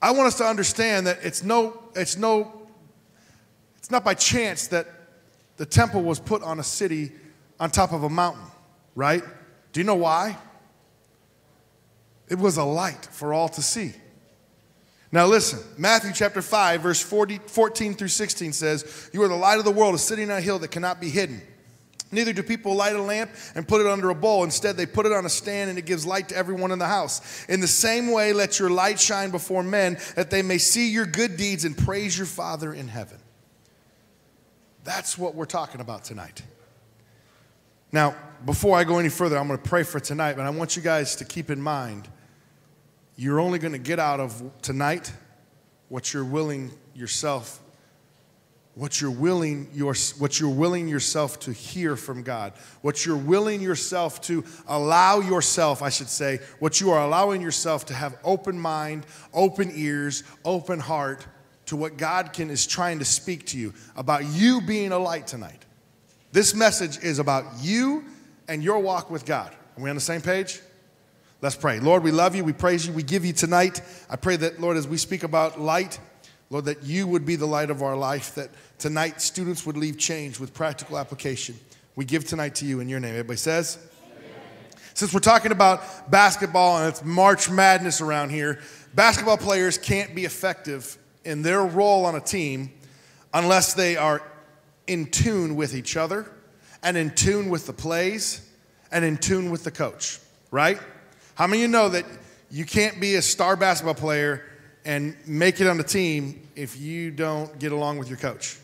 I want us to understand that it's not by chance that the temple was put on a city on top of a mountain, right? Do you know why? It was a light for all to see. Now listen, Matthew chapter 5, verse 14 through 16 says, "You are the light of the world, a city on a hill that cannot be hidden. Neither do people light a lamp and put it under a bowl. Instead, they put it on a stand, and it gives light to everyone in the house. In the same way, let your light shine before men, that they may see your good deeds and praise your Father in heaven." That's what we're talking about tonight. Now, before I go any further, I'm going to pray for tonight, but I want you guys to keep in mind, you're only going to get out of tonight what you're willing yourself to hear from God, what you're willing yourself to allow yourself, I should say, what you are allowing yourself to have open mind, open ears, open heart to what God is trying to speak to you about you being a light tonight. This message is about you and your walk with God. Are we on the same page? Let's pray. Lord, we love you. We praise you. We give you tonight. I pray that, Lord, as we speak about light, Lord, that you would be the light of our life, that tonight students would leave changed with practical application. We give tonight to you in your name. Everybody says? Amen. Since we're talking about basketball and it's March Madness around here, basketball players can't be effective in their role on a team unless they are in tune with each other and in tune with the plays and in tune with the coach, right? How many of you know that you can't be a star basketball player and make it on the team if you don't get along with your coach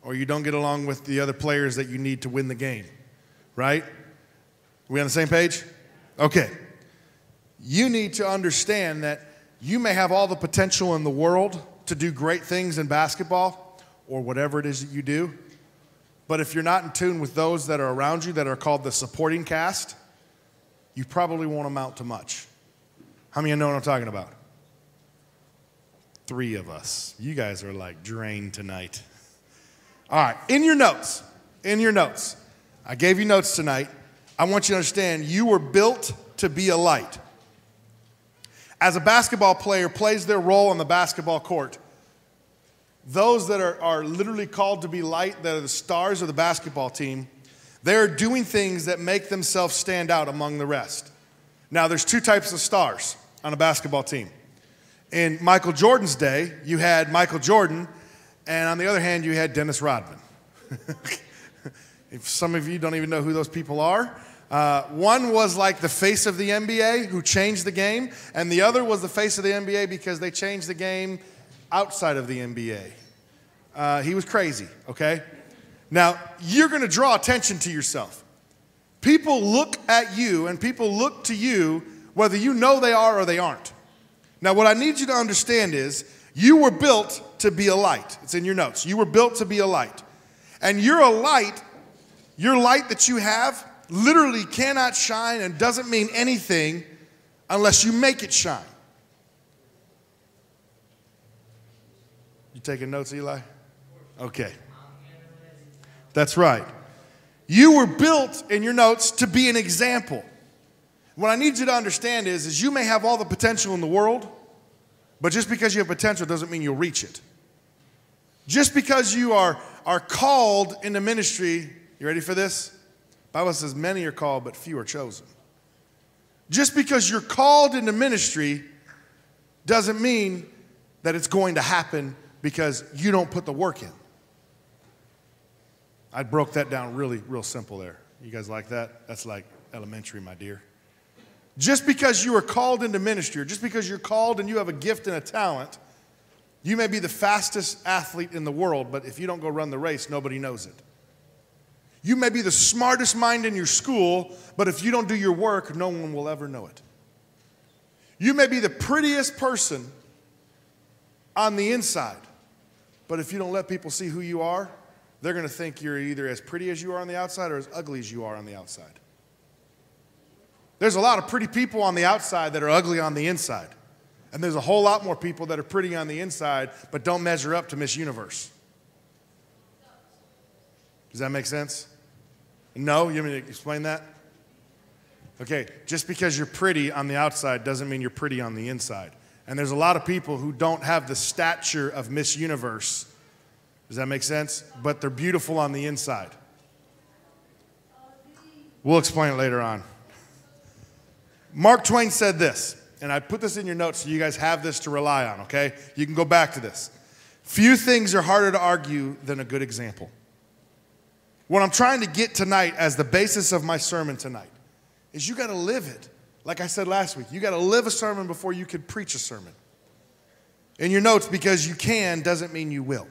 or you don't get along with the other players that you need to win the game, right? We on the same page? Okay. You need to understand that you may have all the potential in the world to do great things in basketball or whatever it is that you do, but if you're not in tune with those that are around you that are called the supporting cast, you probably won't amount to much. How many of you know what I'm talking about? 3 of us. You guys are like drained tonight. All right, in your notes, I gave you notes tonight. I want you to understand you were built to be a light. As a basketball player plays their role on the basketball court, those that are literally called to be light, that are the stars of the basketball team, they're doing things that make themselves stand out among the rest. Now, there's 2 types of stars on a basketball team. In Michael Jordan's day, you had Michael Jordan, and on the other hand, you had Dennis Rodman. If some of you don't even know who those people are, one was like the face of the NBA who changed the game, and the other was the face of the NBA because they changed the game outside of the NBA. He was crazy, okay? Now, you're going to draw attention to yourself. People look at you and people look to you whether you know they are or they aren't. Now, what I need you to understand is you were built to be a light. It's in your notes. You were built to be a light. And you're a light, your light that you have literally cannot shine and doesn't mean anything unless you make it shine. You taking notes, Eli? Okay. That's right. You were built, in your notes, to be an example. What I need you to understand is you may have all the potential in the world, but just because you have potential doesn't mean you'll reach it. Just because you are called into ministry, you ready for this? The Bible says many are called, but few are chosen. Just because you're called into ministry doesn't mean that it's going to happen because you don't put the work in. I broke that down real simple there. You guys like that? That's like elementary, my dear. Just because you are called into ministry, or just because you're called and you have a gift and a talent, you may be the fastest athlete in the world, but if you don't go run the race, nobody knows it. You may be the smartest mind in your school, but if you don't do your work, no one will ever know it. You may be the prettiest person on the inside, but if you don't let people see who you are, they're going to think you're either as pretty as you are on the outside or as ugly as you are on the outside. There's a lot of pretty people on the outside that are ugly on the inside. And there's a whole lot more people that are pretty on the inside but don't measure up to Miss Universe. Does that make sense? No? You want me to explain that? Okay, just because you're pretty on the outside doesn't mean you're pretty on the inside. And there's a lot of people who don't have the stature of Miss Universe. Does that make sense? But they're beautiful on the inside. We'll explain it later on. Mark Twain said this, and I put this in your notes so you guys have this to rely on, okay? You can go back to this. Few things are harder to argue than a good example. What I'm trying to get tonight as the basis of my sermon tonight is you got to live it. Like I said last week, you got to live a sermon before you could preach a sermon. In your notes, because you can doesn't mean you will.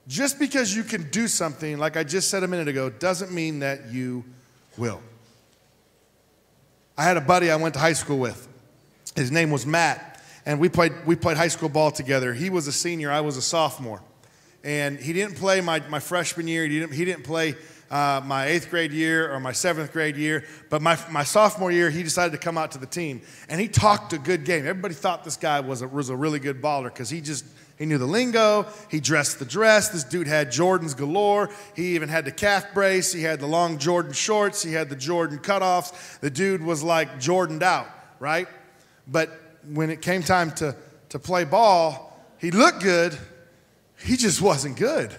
Just because you can do something, like I just said a minute ago, doesn't mean that you will. I had a buddy I went to high school with. His name was Matt, and we played high school ball together. He was a senior, I was a sophomore. And he didn't play my freshman year. He didn't play my 8th grade year or my 7th grade year. But my sophomore year, he decided to come out to the team. And he talked a good game. Everybody thought this guy was a really good baller because he knew the lingo. He dressed the dress. This dude had Jordans galore. He even had the calf brace. He had the long Jordan shorts. He had the Jordan cutoffs. The dude was like Jordaned out, right? But when it came time to play ball, he looked good. He just wasn't good.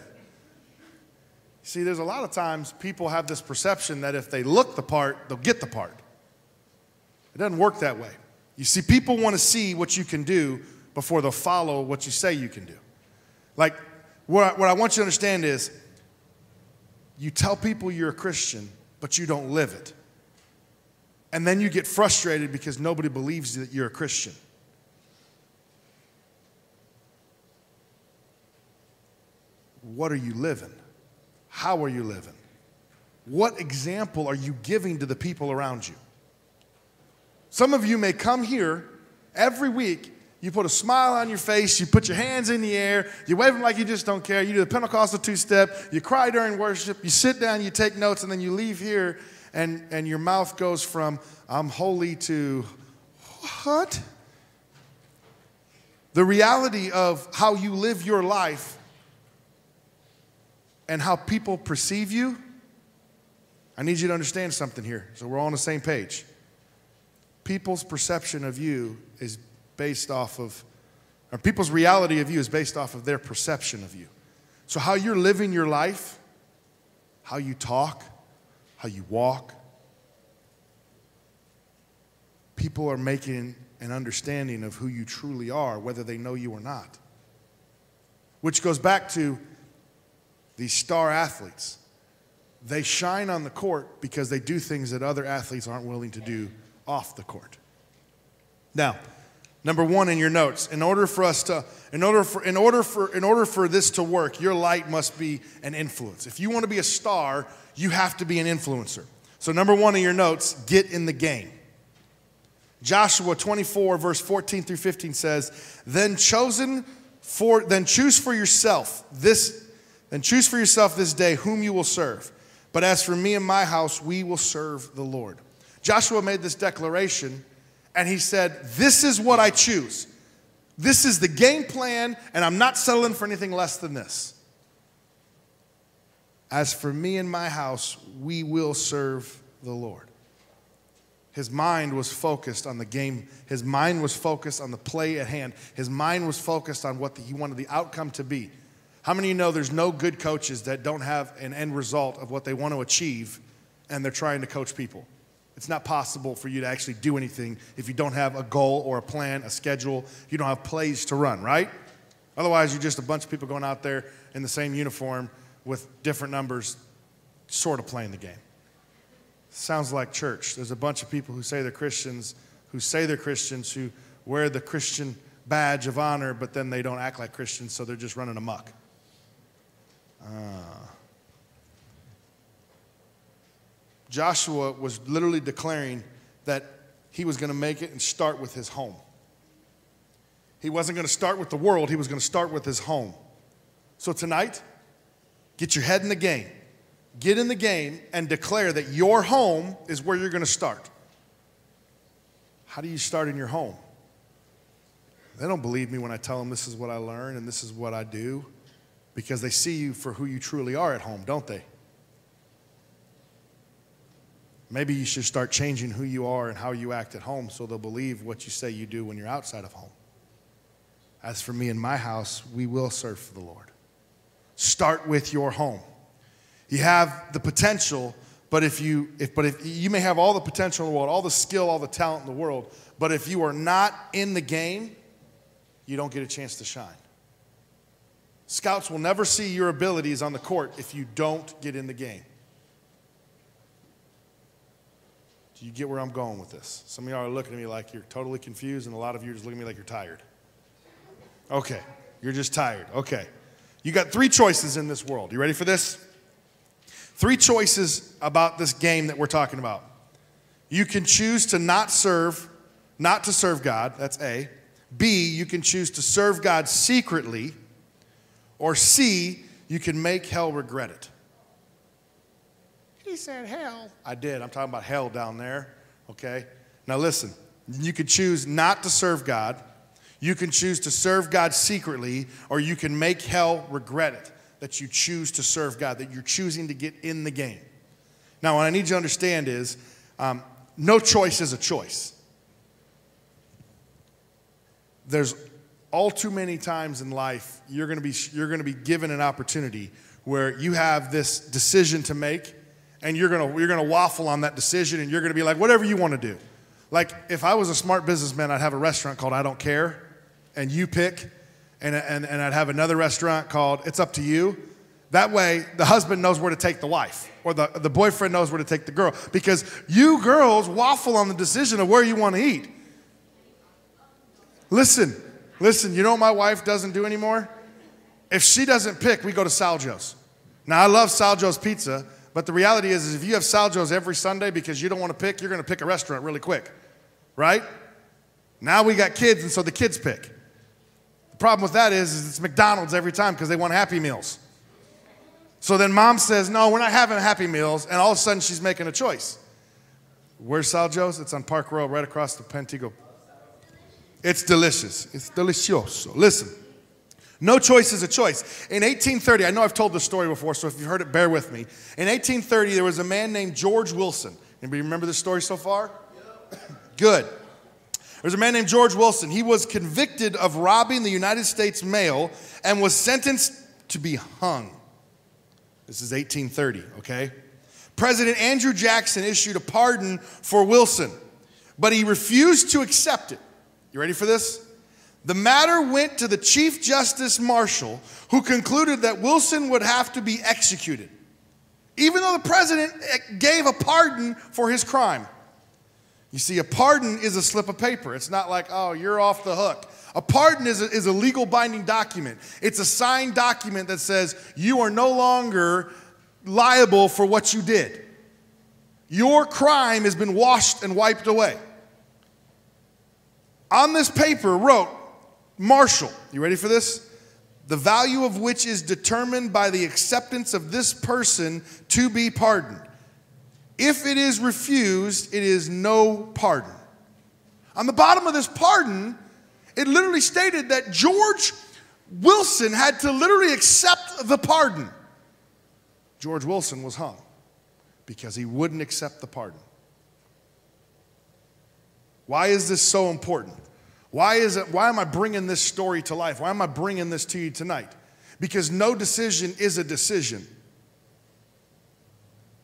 See, there's a lot of times people have this perception that if they look the part, they'll get the part. It doesn't work that way. You see, people want to see what you can do before they'll follow what you say you can do. Like, what I want you to understand is you tell people you're a Christian, but you don't live it. And then you get frustrated because nobody believes that you're a Christian. What are you living? How are you living? What example are you giving to the people around you? Some of you may come here every week, you put a smile on your face, you put your hands in the air, you wave them like you just don't care, you do the Pentecostal two-step, you cry during worship, you sit down, you take notes, and then you leave here, and your mouth goes from, I'm holy, to, what? The reality of how you live your life and how people perceive you, I need you to understand something here, so we're all on the same page. People's perception of you is based off of, or people's reality of you is based off of their perception of you. So how you're living your life, how you talk, how you walk, people are making an understanding of who you truly are, whether they know you or not. Which goes back to these star athletes. They shine on the court because they do things that other athletes aren't willing to do off the court. Now, number one in your notes, in order for this to work, your light must be an influence. If you want to be a star, you have to be an influencer. So number one in your notes, get in the game. Joshua 24 verse 14 through 15 says, then choose for yourself this day whom you will serve. But as for me and my house, we will serve the Lord. Joshua made this declaration, and he said, this is what I choose. This is the game plan, and I'm not settling for anything less than this. As for me and my house, we will serve the Lord. His mind was focused on the game. His mind was focused on the play at hand. His mind was focused on what he wanted the outcome to be. How many of you know there's no good coaches that don't have an end result of what they want to achieve, and they're trying to coach people? It's not possible for you to actually do anything if you don't have a goal or a plan, a schedule. You don't have plays to run, right? Otherwise, you're just a bunch of people going out there in the same uniform with different numbers, sort of playing the game. Sounds like church. There's a bunch of people who say they're Christians, who wear the Christian badge of honor, but then they don't act like Christians, so they're just running amok. Joshua was literally declaring that he was going to make it and start with his home. He wasn't going to start with the world. He was going to start with his home. So tonight, get your head in the game. Get in the game and declare that your home is where you're going to start. How do you start in your home? They don't believe me when I tell them this is what I learn and this is what I do, because they see you for who you truly are at home, don't they? Maybe you should start changing who you are and how you act at home so they'll believe what you say you do when you're outside of home. As for me and my house, we will serve for the Lord. Start with your home. You have the potential, but if you may have all the potential in the world, all the skill, all the talent in the world, but if you are not in the game, you don't get a chance to shine. Scouts will never see your abilities on the court if you don't get in the game. Do you get where I'm going with this? Some of y'all are looking at me like you're totally confused, and a lot of you are just looking at me like you're tired. Okay, you're just tired. Okay. You got 3 choices in this world. You ready for this? 3 choices about this game that we're talking about. You can choose to not to serve God, that's A. B, you can choose to serve God secretly. Or C, you can make hell regret it. He said hell. I did. I'm talking about hell down there, okay? Now listen, you can choose not to serve God. You can choose to serve God secretly, or you can make hell regret it, that you choose to serve God, that you're choosing to get in the game. Now, what I need you to understand is no choice is a choice. There's all too many times in life you're going to be given an opportunity where you have this decision to make, and you're going to waffle on that decision, and you're going to be like, whatever you want to do. Like, if I was a smart businessman, I'd have a restaurant called I Don't Care, and you pick, and I'd have another restaurant called It's Up to You, That way, the husband knows where to take the wife, or the boyfriend knows where to take the girl. Because you girls waffle on the decision of where you want to eat. Listen, you know what my wife doesn't do anymore? If she doesn't pick, we go to Saljo's. Now, I love Saljo's pizza, but the reality is if you have Saljo's every Sunday because you don't want to pick, you're going to pick a restaurant really quick, right? Now we got kids, and so the kids pick. The problem with that is it's McDonald's every time because they want Happy Meals. So then mom says, no, we're not having Happy Meals, and all of a sudden she's making a choice. Where's Saljo's? It's on Park Road, right across the Pantego. It's delicious. It's delicioso. Listen, no choice is a choice. In 1830, I know I've told this story before, so if you've heard it, bear with me. In 1830, there was a man named George Wilson. Anybody remember this story so far? Good. There's a man named George Wilson. He was convicted of robbing the United States mail and was sentenced to be hung. This is 1830, okay? President Andrew Jackson issued a pardon for Wilson, but he refused to accept it. You ready for this? The matter went to the Chief Justice Marshall, who concluded that Wilson would have to be executed, even though the president gave a pardon for his crime. You see, a pardon is a slip of paper. It's not like, oh, you're off the hook. A pardon is a legal binding document. It's a signed document that says you are no longer liable for what you did. Your crime has been washed and wiped away. On this paper wrote Marshall, you ready for this? The value of which is determined by the acceptance of this person to be pardoned. If it is refused, it is no pardon. On the bottom of this pardon, it literally stated that George Wilson had to literally accept the pardon. George Wilson was hung because he wouldn't accept the pardon. Why is this so important? Why am I bringing this story to life? Why am I bringing this to you tonight? Because no decision is a decision.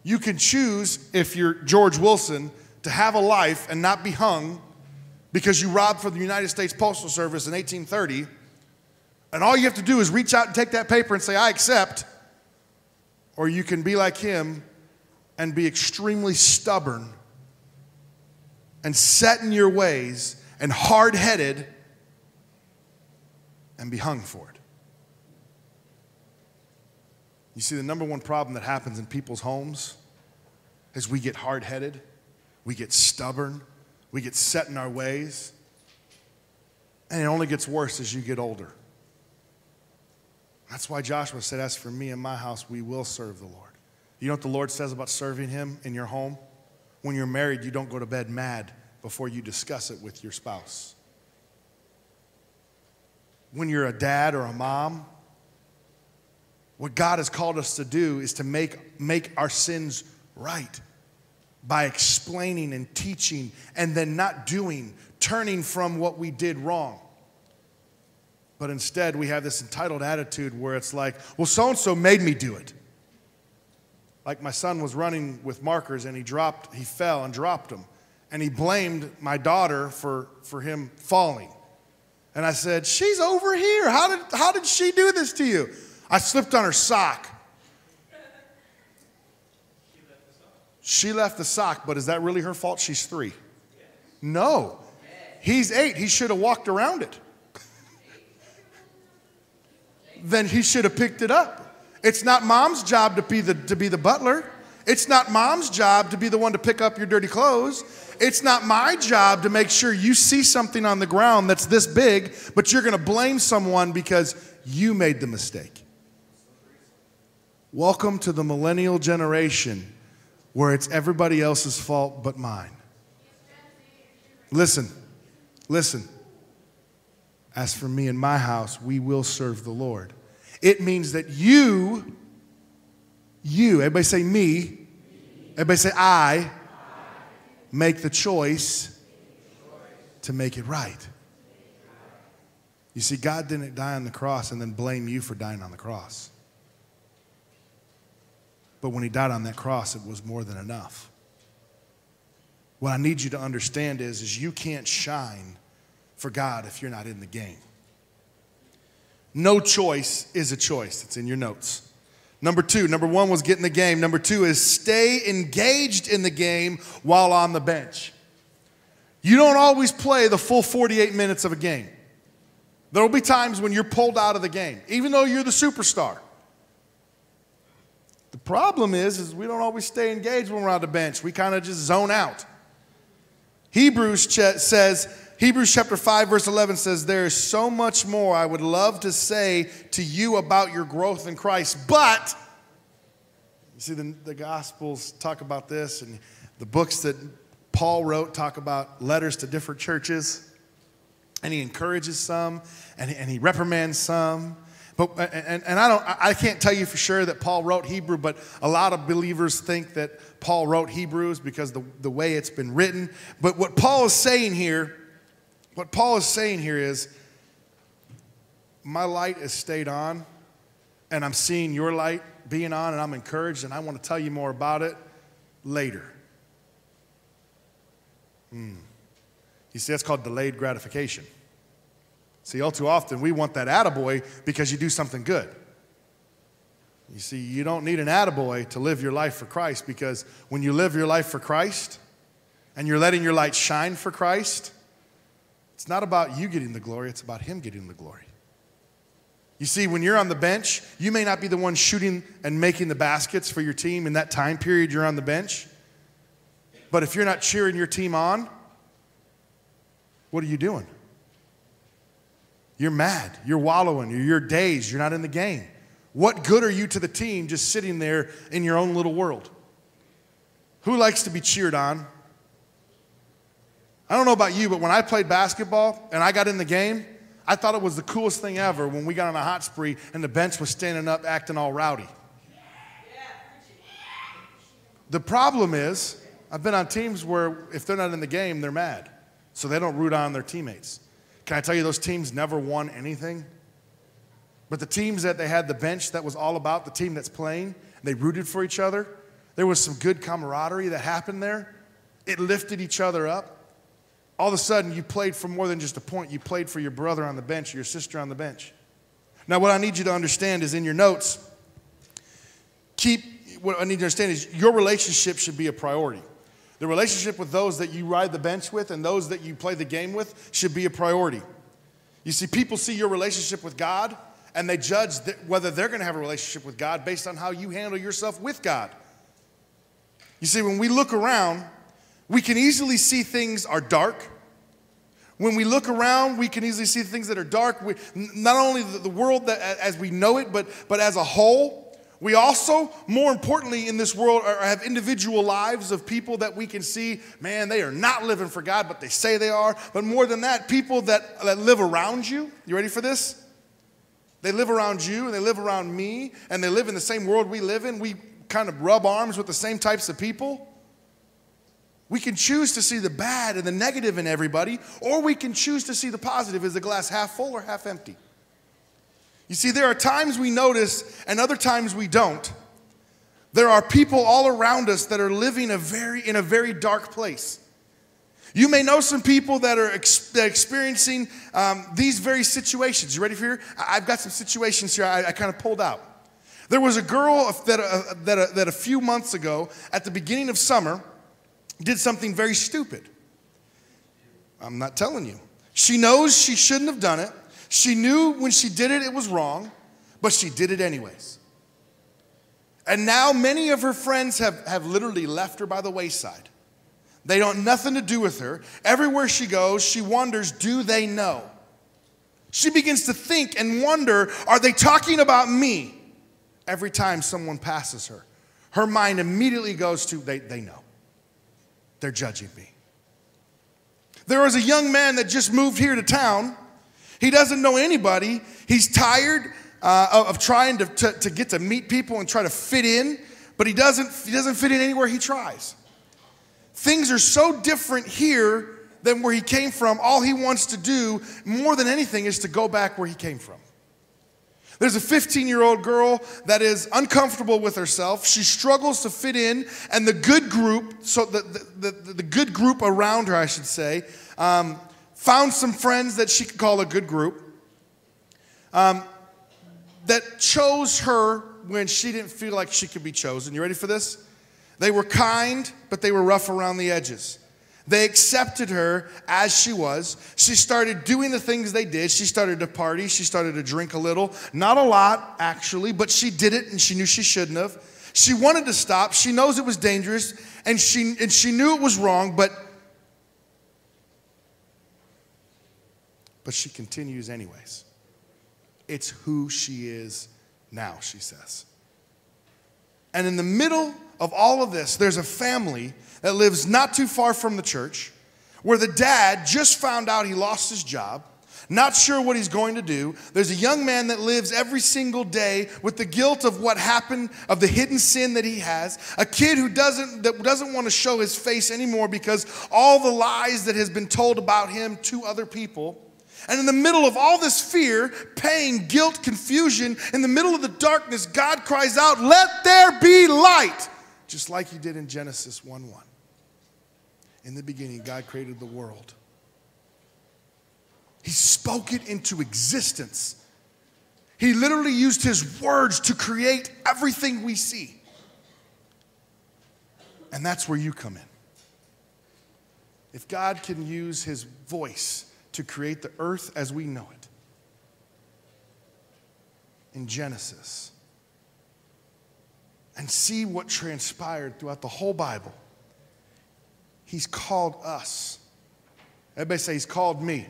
You can choose, if you're George Wilson, to have a life and not be hung because you robbed from the United States Postal Service in 1830, and all you have to do is reach out and take that paper and say, I accept. Or you can be like him and be extremely stubborn and set in your ways and hard-headed and be hung for it. You see, the number one problem that happens in people's homes is we get hard-headed, we get stubborn, we get set in our ways, and it only gets worse as you get older. That's why Joshua said, as for me and my house, we will serve the Lord. You know what the Lord says about serving him in your home? When you're married, you don't go to bed mad before you discuss it with your spouse. When you're a dad or a mom, what God has called us to do is to make our sins right by explaining and teaching and then not doing, turning from what we did wrong. But instead, we have this entitled attitude where it's like, well, so-and-so made me do it. Like my son was running with markers and he fell and dropped them. And he blamed my daughter for him falling. And I said, she's over here. How did she do this to you? I slipped on her sock. She left the sock, but is that really her fault? She's 3. No. He's 8. He should have walked around it. Then he should have picked it up. It's not mom's job to be the butler. It's not mom's job to be the one to pick up your dirty clothes. It's not my job to make sure you see something on the ground that's this big, but you're going to blame someone because you made the mistake. Welcome to the millennial generation where it's everybody else's fault but mine. Listen. As for me and my house, we will serve the Lord. It means that you, everybody say me, everybody say I, make the choice to make it right. You see, God didn't die on the cross and then blame you for dying on the cross. But when he died on that cross, it was more than enough. What I need you to understand is you can't shine for God if you're not in the game. No choice is a choice. It's in your notes. Number one was get in the game. Number two is stay engaged in the game while on the bench. You don't always play the full 48 minutes of a game. There will be times when you're pulled out of the game, even though you're the superstar. The problem is we don't always stay engaged when we're on the bench. We kind of just zone out. Hebrews chapter 5, verse 11 says, there is so much more I would love to say to you about your growth in Christ. But, you see, the Gospels talk about this, and the books that Paul wrote talk about letters to different churches. And he encourages some, and he reprimands some. But I can't tell you for sure that Paul wrote Hebrew, but a lot of believers think that Paul wrote Hebrews because the way it's been written. But what Paul is saying here is, my light has stayed on, and I'm seeing your light being on, and I'm encouraged, and I want to tell you more about it later. You see, that's called delayed gratification. See, all too often we want that attaboy because you do something good. You see, you don't need an attaboy to live your life for Christ, because when you live your life for Christ and you're letting your light shine for Christ, it's not about you getting the glory, it's about Him getting the glory. You see, when you're on the bench, you may not be the one shooting and making the baskets for your team in that time period you're on the bench. But if you're not cheering your team on, what are you doing? You're mad. You're wallowing. You're dazed. You're not in the game. What good are you to the team just sitting there in your own little world? Who likes to be cheered on? I don't know about you, but when I played basketball and I got in the game, I thought it was the coolest thing ever when we got on a hot spree and the bench was standing up acting all rowdy. The problem is, I've been on teams where if they're not in the game, they're mad. So they don't root on their teammates. Can I tell you, those teams never won anything? But the teams that they had the bench that was all about the team that's playing, they rooted for each other. There was some good camaraderie that happened there. It lifted each other up. All of a sudden, you played for more than just a point. You played for your brother on the bench or your sister on the bench. Now, what I need you to understand is in your notes, what I need you to understand is your relationship should be a priority. The relationship with those that you ride the bench with and those that you play the game with should be a priority. You see, people see your relationship with God, and they judge whether they're going to have a relationship with God based on how you handle yourself with God. You see, when we look around, we can easily see things are dark. When we look around, we can easily see things that are dark. Not only the world as we know it, but as a whole. We also, more importantly in this world, have individual lives of people that we can see, man, they are not living for God, but they say they are. But more than that, people that live around you. You ready for this? They live around you, and they live around me, and they live in the same world we live in. We kind of rub arms with the same types of people. We can choose to see the bad and the negative in everybody, or we can choose to see the positive. Is the glass half full or half empty? You see, there are times we notice and other times we don't. There are people all around us that are living in a very dark place. You may know some people that are experiencing these very situations. You ready for here? I've got some situations here I kind of pulled out. There was a girl that a few months ago, at the beginning of summer, did something very stupid. I'm not telling you. She knows she shouldn't have done it. She knew when she did it, it was wrong, but she did it anyways. And now many of her friends have literally left her by the wayside. They don't nothing to do with her. Everywhere she goes, she wonders, do they know? She begins to think and wonder, are they talking about me? Every time someone passes her, her mind immediately goes to, they know. They're judging me. There was a young man that just moved here to town. He doesn't know anybody. He's tired of trying to get to meet people and try to fit in, but he doesn't fit in anywhere he tries. Things are so different here than where he came from. All he wants to do more than anything is to go back where he came from. There's a 15-year-old girl that is uncomfortable with herself. She struggles to fit in, and the good group, so the good group around her, I should say, found some friends that she could call a good group, that chose her when she didn't feel like she could be chosen. You ready for this? They were kind, but they were rough around the edges. They accepted her as she was. She started doing the things they did. She started to party. She started to drink a little. Not a lot, actually, but she did it, and she knew she shouldn't have. She wanted to stop. She knows it was dangerous, and she knew it was wrong, but she continues anyways. It's who she is now, she says. And in the middle of all of this, there's a family that lives not too far from the church where the dad just found out he lost his job, not sure what he's going to do. There's a young man that lives every single day with the guilt of what happened, of the hidden sin that he has. A kid who doesn't want to show his face anymore because all the lies that has been told about him to other people. And in the middle of all this fear, pain, guilt, confusion, in the middle of the darkness, God cries out, "Let there be light," just like he did in Genesis 1:1. In the beginning, God created the world. He spoke it into existence. He literally used his words to create everything we see. And that's where you come in. If God can use his voice to create the earth as we know it in Genesis, and see what transpired throughout the whole Bible, he's called us. Everybody say, he's called me.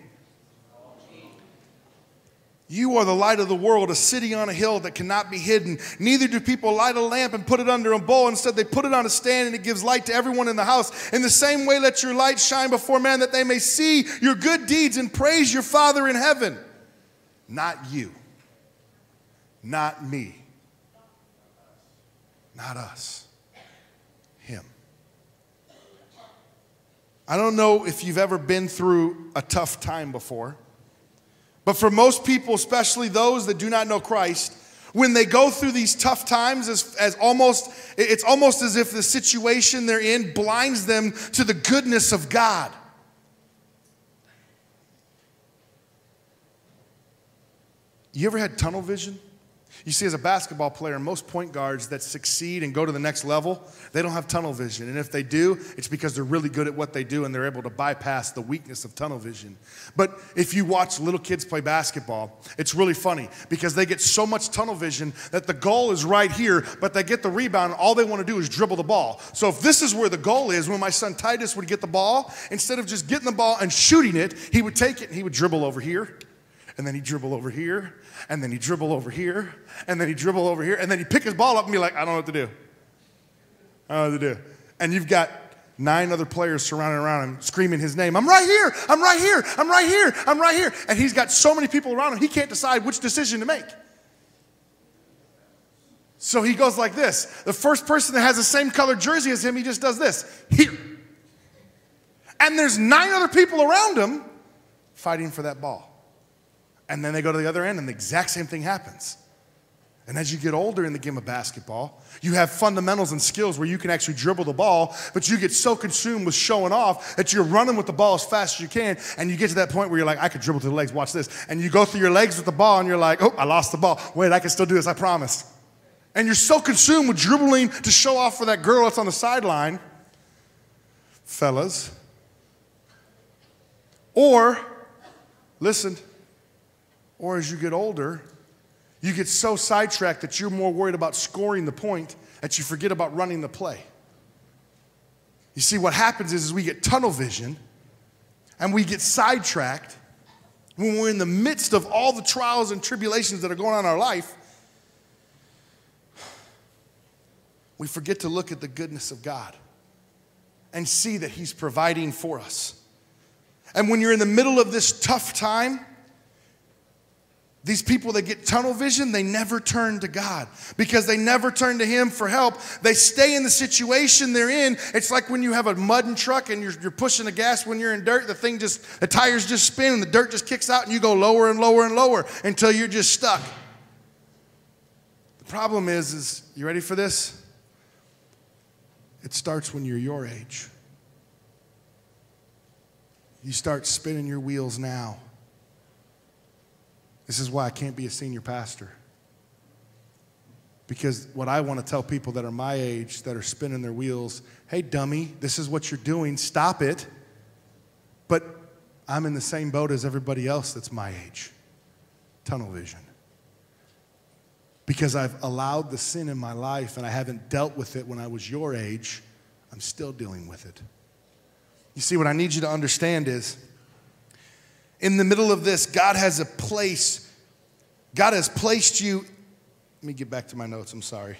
You are the light of the world, a city on a hill that cannot be hidden. Neither do people light a lamp and put it under a bowl. Instead, they put it on a stand, and it gives light to everyone in the house. In the same way, let your light shine before men, that they may see your good deeds and praise your Father in heaven. Not you. Not me. Not us. Him. I don't know if you've ever been through a tough time before. But for most people, especially those that do not know Christ, when they go through these tough times, it's almost as if the situation they're in blinds them to the goodness of God. You ever had tunnel vision? You see, as a basketball player, most point guards that succeed and go to the next level, they don't have tunnel vision. And if they do, it's because they're really good at what they do and they're able to bypass the weakness of tunnel vision. But if you watch little kids play basketball, it's really funny because they get so much tunnel vision that the goal is right here, but they get the rebound and all they want to do is dribble the ball. So if this is where the goal is, when my son Titus would get the ball, instead of just getting the ball and shooting it, he would take it and he would dribble over here. And then he'd dribble over here, and then he'd dribble over here, and then he'd dribble over here, and then he'd pick his ball up and be like, I don't know what to do. I don't know what to do. And you've got 9 other players surrounding around him, screaming his name. I'm right here, I'm right here, I'm right here, I'm right here. And he's got so many people around him, he can't decide which decision to make. So he goes like this. The first person that has the same colored jersey as him, he just does this, here. And there's 9 other people around him fighting for that ball. And then they go to the other end and the exact same thing happens. And as you get older in the game of basketball, you have fundamentals and skills where you can actually dribble the ball, but you get so consumed with showing off that you're running with the ball as fast as you can, and you get to that point where you're like, I could dribble to the legs, watch this. And you go through your legs with the ball, and you're like, oh, I lost the ball. Wait, I can still do this, I promise. And you're so consumed with dribbling to show off for that girl that's on the sideline, fellas. Or, listen, or as you get older, you get so sidetracked that you're more worried about scoring the point that you forget about running the play. You see, what happens is we get tunnel vision and we get sidetracked when we're in the midst of all the trials and tribulations that are going on in our life. We forget to look at the goodness of God and see that he's providing for us. And when you're in the middle of this tough time, these people that get tunnel vision, they never turn to God because they never turn to him for help. They stay in the situation they're in. It's like when you have a mudding truck and you're pushing the gas when you're in dirt, the tires just spin and the dirt just kicks out and you go lower and lower and lower until you're just stuck. The problem is you ready for this? It starts when you're your age. You start spinning your wheels now. This is why I can't be a senior pastor. Because what I want to tell people that are my age, that are spinning their wheels, hey, dummy, this is what you're doing. Stop it. But I'm in the same boat as everybody else that's my age. Tunnel vision. Because I've allowed the sin in my life and I haven't dealt with it when I was your age, I'm still dealing with it. You see, what I need you to understand is, in the middle of this, God has a place. God has placed you. Let me get back to my notes, I'm sorry.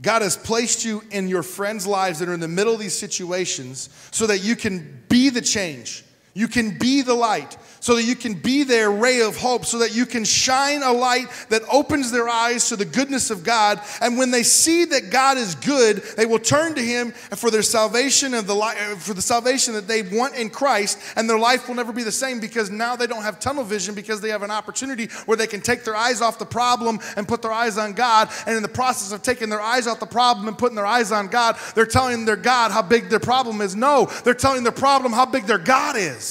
God has placed you in your friends' lives that are in the middle of these situations so that you can be the change. You can be the light, so that you can be their ray of hope, so that you can shine a light that opens their eyes to the goodness of God. And when they see that God is good, they will turn to Him for their salvation and for the salvation that they want in Christ, and their life will never be the same, because now they don't have tunnel vision, because they have an opportunity where they can take their eyes off the problem and put their eyes on God. And in the process of taking their eyes off the problem and putting their eyes on God, they're telling their God how big their problem is. No, they're telling their problem how big their God is.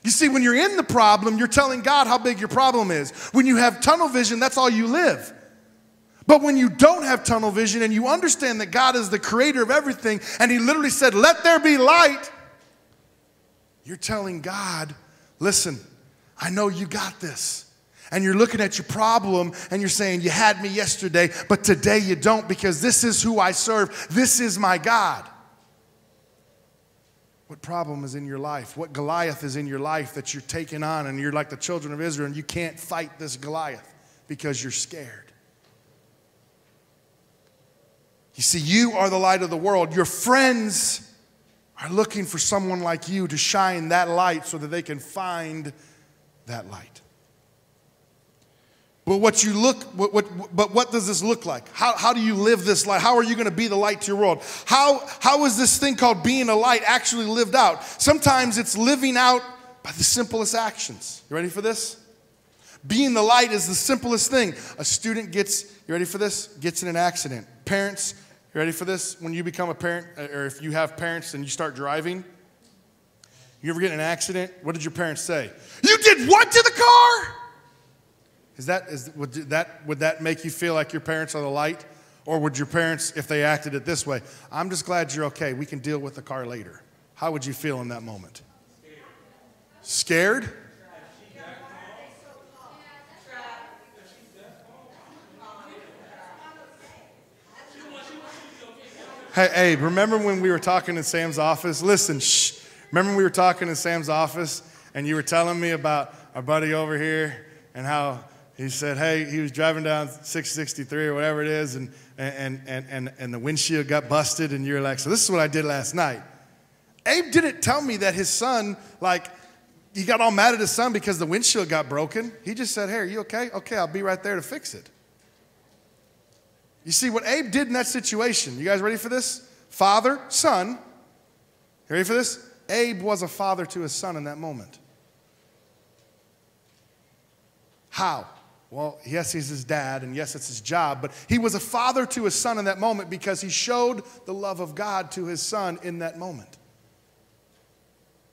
You see, when you're in the problem, you're telling God how big your problem is. When you have tunnel vision, that's all you live. But when you don't have tunnel vision and you understand that God is the creator of everything, and He literally said, let there be light, you're telling God, listen, I know you got this. And you're looking at your problem and you're saying, you had me yesterday, but today you don't, because this is who I serve. This is my God. What problem is in your life? What Goliath is in your life that you're taking on, and you're like the children of Israel and you can't fight this Goliath because you're scared? You see, you are the light of the world. Your friends are looking for someone like you to shine that light so that they can find that light. But what does this look like? How do you live this light? How are you going to be the light to your world? How is this thing called being a light actually lived out? Sometimes it's living out by the simplest actions. You ready for this? Being the light is the simplest thing. A student gets, you ready for this? Gets in an accident. Parents, you ready for this? When you become a parent, or if you have parents and you start driving, you ever get in an accident? What did your parents say? You did what to the car? Would that make you feel like your parents are the light? Or would your parents, if they acted it this way, I'm just glad you're okay, we can deal with the car later? How would you feel in that moment? Scared? Hey, remember when we were talking in Sam's office? Listen, shh. Remember when we were talking in Sam's office and you were telling me about our buddy over here and how he said, hey, he was driving down 663 or whatever it is, and the windshield got busted, and you're like, so this is what I did last night. Abe didn't tell me that his son, he got all mad at his son because the windshield got broken. He just said, hey, are you okay? Okay, I'll be right there to fix it. You see, what Abe did in that situation, you guys ready for this? Father, son. You ready for this? Abe was a father to his son in that moment. How? Well, yes, he's his dad, and yes, it's his job, but he was a father to his son in that moment because he showed the love of God to his son in that moment.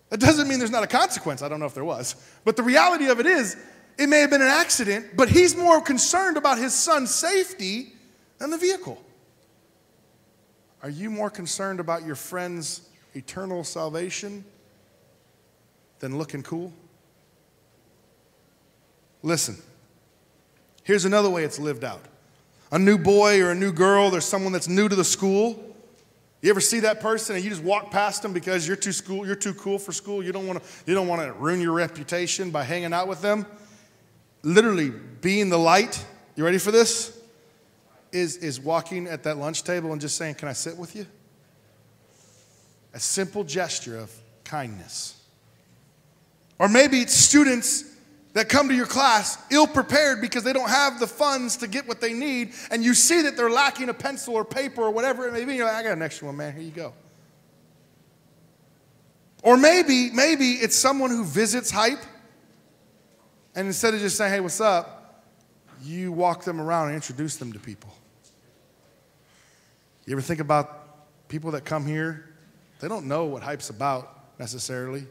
That doesn't mean there's not a consequence. I don't know if there was. But the reality of it is, it may have been an accident, but he's more concerned about his son's safety than the vehicle. Are you more concerned about your friend's eternal salvation than looking cool? Listen. Here's another way it's lived out. A new boy or a new girl, there's someone that's new to the school. You ever see that person and you just walk past them because you're too cool for school? You don't want to ruin your reputation by hanging out with them. Literally being the light, you ready for this? Is walking at that lunch table and just saying, can I sit with you? A simple gesture of kindness. Or maybe it's students that come to your class ill-prepared because they don't have the funds to get what they need, and you see that they're lacking a pencil or paper or whatever it may be, and you're like, I got an extra one, man, here you go. Or maybe it's someone who visits Hype, and instead of just saying, hey, what's up, you walk them around and introduce them to people. You ever think about people that come here? They don't know what Hype's about necessarily.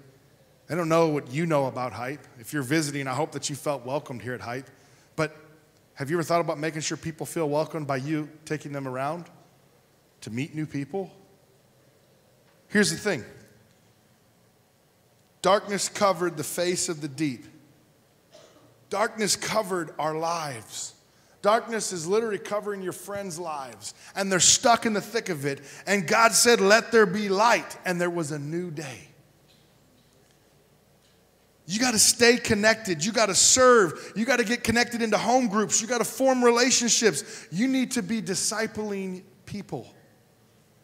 They don't know what you know about Hype. If you're visiting, I hope that you felt welcomed here at Hype. But Have you ever thought about making sure people feel welcomed by you taking them around to meet new people? Here's the thing. Darkness covered the face of the deep. Darkness covered our lives. Darkness is literally covering your friends' lives, and they're stuck in the thick of it. And God said, let there be light, and there was a new day. You got to stay connected. You got to serve. You got to get connected into home groups. You got to form relationships. You need to be discipling people.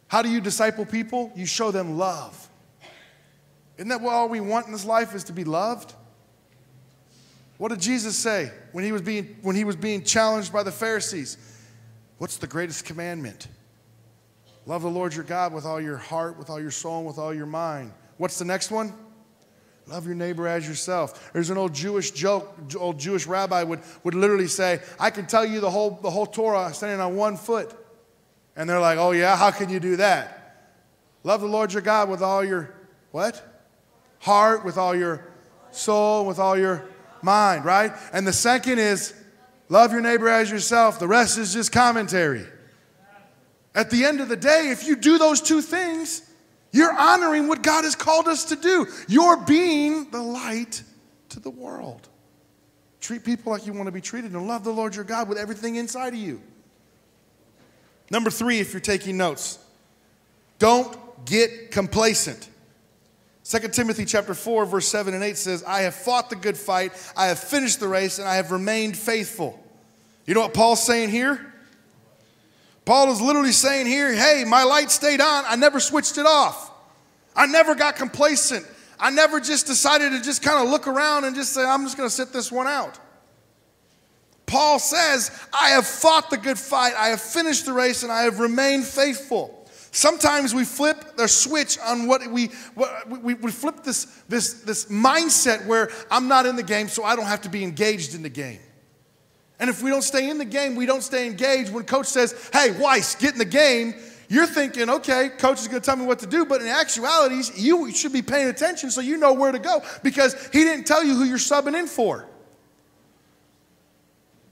How do you disciple people? You show them love. Isn't that what all we want in this life is to be loved? What did Jesus say when he was being challenged by the Pharisees? What's the greatest commandment? Love the Lord your God with all your heart, with all your soul, and with all your mind. What's the next one? Love your neighbor as yourself. There's an old Jewish joke, old Jewish rabbi would literally say, I can tell you the whole Torah standing on one foot. And they're like, oh yeah, how can you do that? Love the Lord your God with all your, what? Heart, with all your soul, with all your mind, right? And the second is, love your neighbor as yourself. The rest is just commentary. At the end of the day, if you do those two things, you're honoring what God has called us to do. You're being the light to the world. Treat people like you want to be treated, and love the Lord your God with everything inside of you. Number 3, if you're taking notes, don't get complacent. 2 Timothy chapter 4, verse 7 and 8 says, I have fought the good fight, I have finished the race, and I have remained faithful. You know what Paul's saying here? Paul is literally saying here, hey, my light stayed on, I never switched it off. I never got complacent. I never just decided to just kind of look around and just say, I'm just going to sit this one out. Paul says, I have fought the good fight, I have finished the race, and I have remained faithful. Sometimes we flip the switch on we flip this mindset where I'm not in the game, so I don't have to be engaged in the game. And if we don't stay in the game, we don't stay engaged. When coach says, hey, Weiss, get in the game, you're thinking, okay, coach is going to tell me what to do, but in actuality, you should be paying attention so you know where to go because he didn't tell you who you're subbing in for.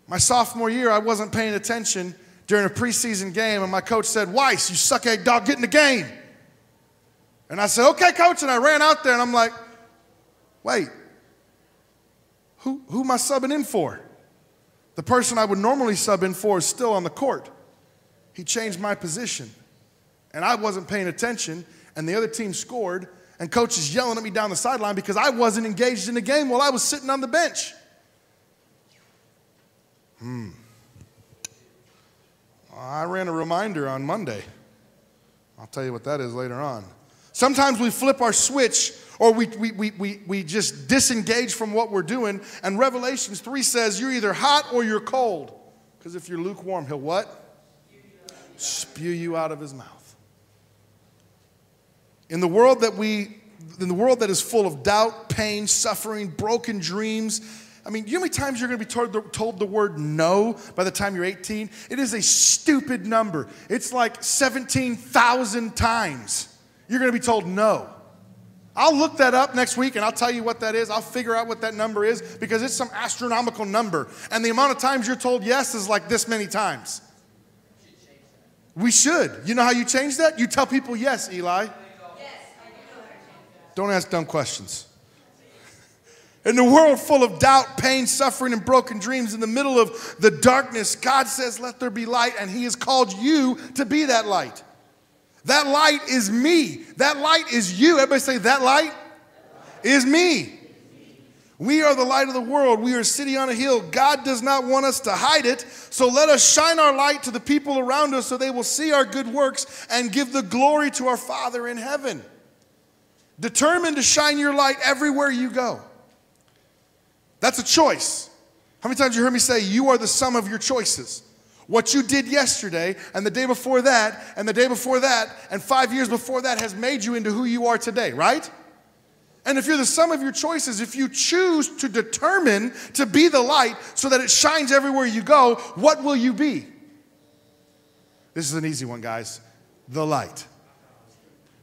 My sophomore year, I wasn't paying attention during a preseason game, and my coach said, Weiss, you suck egg dog, get in the game. And I said, okay, coach, and I ran out there, and I'm like, wait, who am I subbing in for? The person I would normally sub in for is still on the court. He changed my position, and I wasn't paying attention, and the other team scored, and coach is yelling at me down the sideline because I wasn't engaged in the game while I was sitting on the bench. I ran a reminder on Monday. I'll tell you what that is later on. Sometimes we flip our switch or we just disengage from what we're doing. And Revelations 3 says you're either hot or you're cold. Because if you're lukewarm, he'll what? Spew you out of his mouth. In the world that is full of doubt, pain, suffering, broken dreams, I mean, you know how many times you're going to be told the word no by the time you're 18? It is a stupid number. It's like 17,000 times you're going to be told no. I'll look that up next week and I'll tell you what that is. I'll figure out what that number is because it's some astronomical number. And the amount of times you're told yes is like this many times. We should. You know how you change that? You tell people yes, Eli. Yes, I do. Don't ask dumb questions. In the world full of doubt, pain, suffering, and broken dreams, in the middle of the darkness, God says, let there be light, and he has called you to be that light. That light is me. That light is you. Everybody say, that light is me. We are the light of the world. We are a city on a hill. God does not want us to hide it, so let us shine our light to the people around us so they will see our good works and give the glory to our Father in heaven. Determined to shine your light everywhere you go. That's a choice. How many times you heard me say you are the sum of your choices? What you did yesterday and the day before that and the day before that and 5 years before that has made you into who you are today, right? And if you're the sum of your choices, if you choose to determine to be the light so that it shines everywhere you go, what will you be? This is an easy one, guys. The light.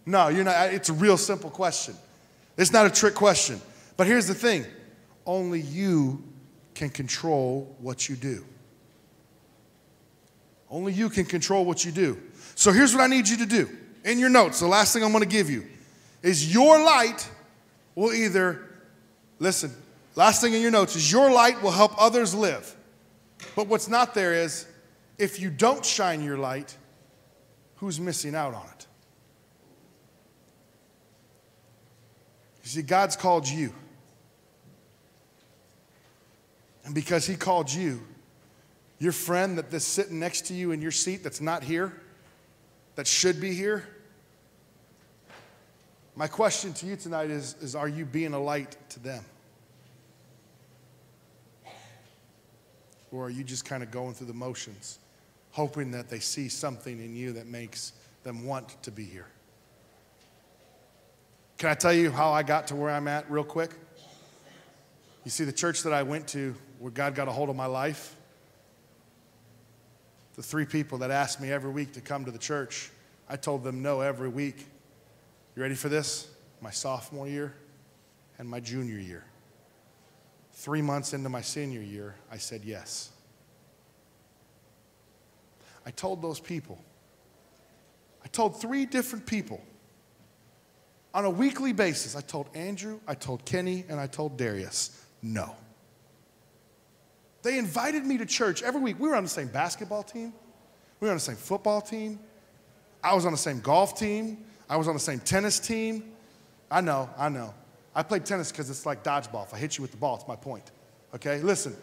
No, you're not. It's a real simple question. It's not a trick question. But here's the thing. Only you can control what you do. Only you can control what you do. So here's what I need you to do. In your notes, the last thing I'm going to give you is your light will either, listen, last thing in your notes is your light will help others live. But what's not there is, if you don't shine your light, who's missing out on it? You see, God's called you. And because he called you, your friend that's sitting next to you in your seat that's not here, that should be here, my question to you tonight is are you being a light to them? Or are you just kind of going through the motions, hoping that they see something in you that makes them want to be here? Can I tell you how I got to where I'm at real quick? You see, the church that I went to, where God got a hold of my life, the 3 people that asked me every week to come to the church, I told them no every week. You ready for this? My sophomore year and my junior year. 3 months into my senior year, I said yes. I told those people, I told 3 different people on a weekly basis. I told Andrew, I told Kenny, and I told Darius, no. They invited me to church every week. We were on the same basketball team. We were on the same football team. I was on the same golf team. I was on the same tennis team. I know. I played tennis because it's like dodgeball. If I hit you with the ball, it's my point. Okay, listen.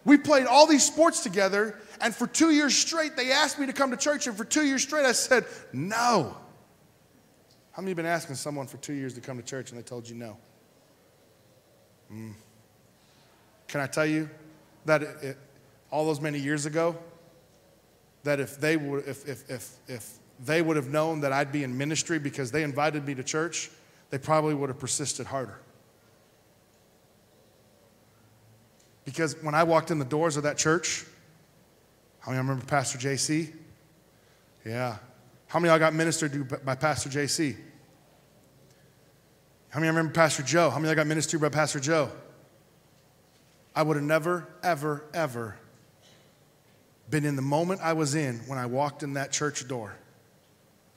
We played all these sports together, and for 2 years straight, they asked me to come to church, and for 2 years straight, I said, no. How many of you been asking someone for 2 years to come to church, and they told you no? Can I tell you that all those many years ago, that if they would have known that I'd be in ministry because they invited me to church, they probably would have persisted harder. Because when I walked in the doors of that church, how many of you remember Pastor JC? Yeah. How many of y'all got ministered to by Pastor JC? How many of you remember Pastor Joe? How many of y'all got ministered by Pastor Joe? I would have never, ever, ever been in the moment I was in when I walked in that church door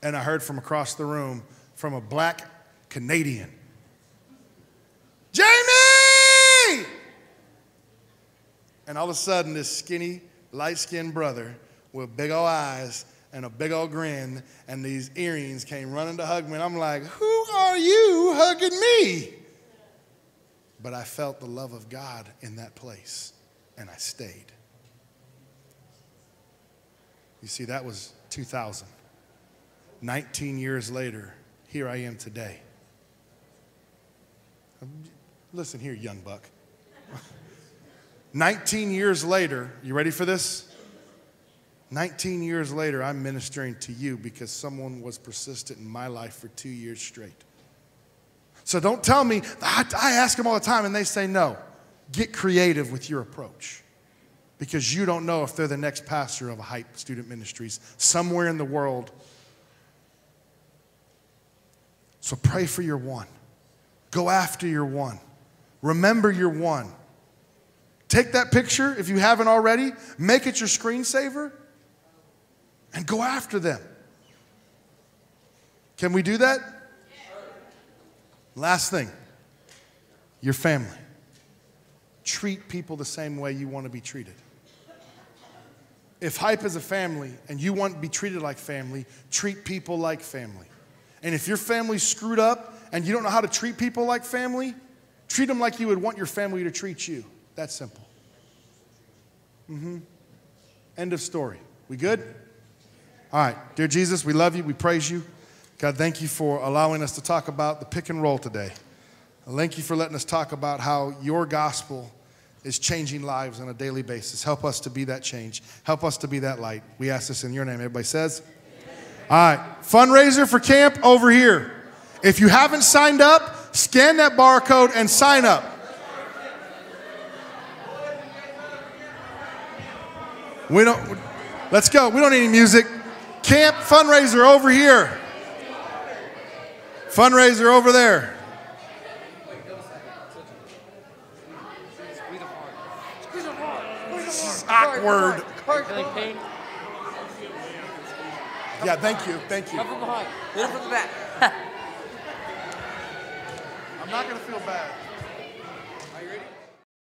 and I heard from across the room from a black Canadian, Jamie! And all of a sudden, this skinny, light-skinned brother with big old eyes and a big old grin and these earrings came running to hug me. And I'm like, who are you hugging me? But I felt the love of God in that place, and I stayed. You see, that was 2000. 19 years later, here I am today. Listen here, young buck. 19 years later, you ready for this? 19 years later, I'm ministering to you because someone was persistent in my life for 2 years straight. So don't tell me, I ask them all the time and they say no. Get creative with your approach because you don't know if they're the next pastor of a Hype Student Ministries somewhere in the world. So pray for your one. Go after your one. Remember your one. Take that picture, if you haven't already, make it your screensaver, and go after them. Can we do that? Last thing, your family. Treat people the same way you want to be treated. If Hype is a family and you want to be treated like family, treat people like family. And if your family's screwed up and you don't know how to treat people like family, treat them like you would want your family to treat you. That's simple. End of story. We good? All right. Dear Jesus, we love you. We praise you. God, thank you for allowing us to talk about the pick and roll today. Thank you for letting us talk about how your gospel is changing lives on a daily basis. Help us to be that change. Help us to be that light. We ask this in your name. Everybody says? Amen. All right. Fundraiser for camp over here. If you haven't signed up, scan that barcode and sign up. Let's go. We don't need any music. Camp fundraiser over here. Fundraiser over there. This is awkward. Yeah, thank you, thank you. Come from behind. Hit it from the back. I'm not gonna feel bad.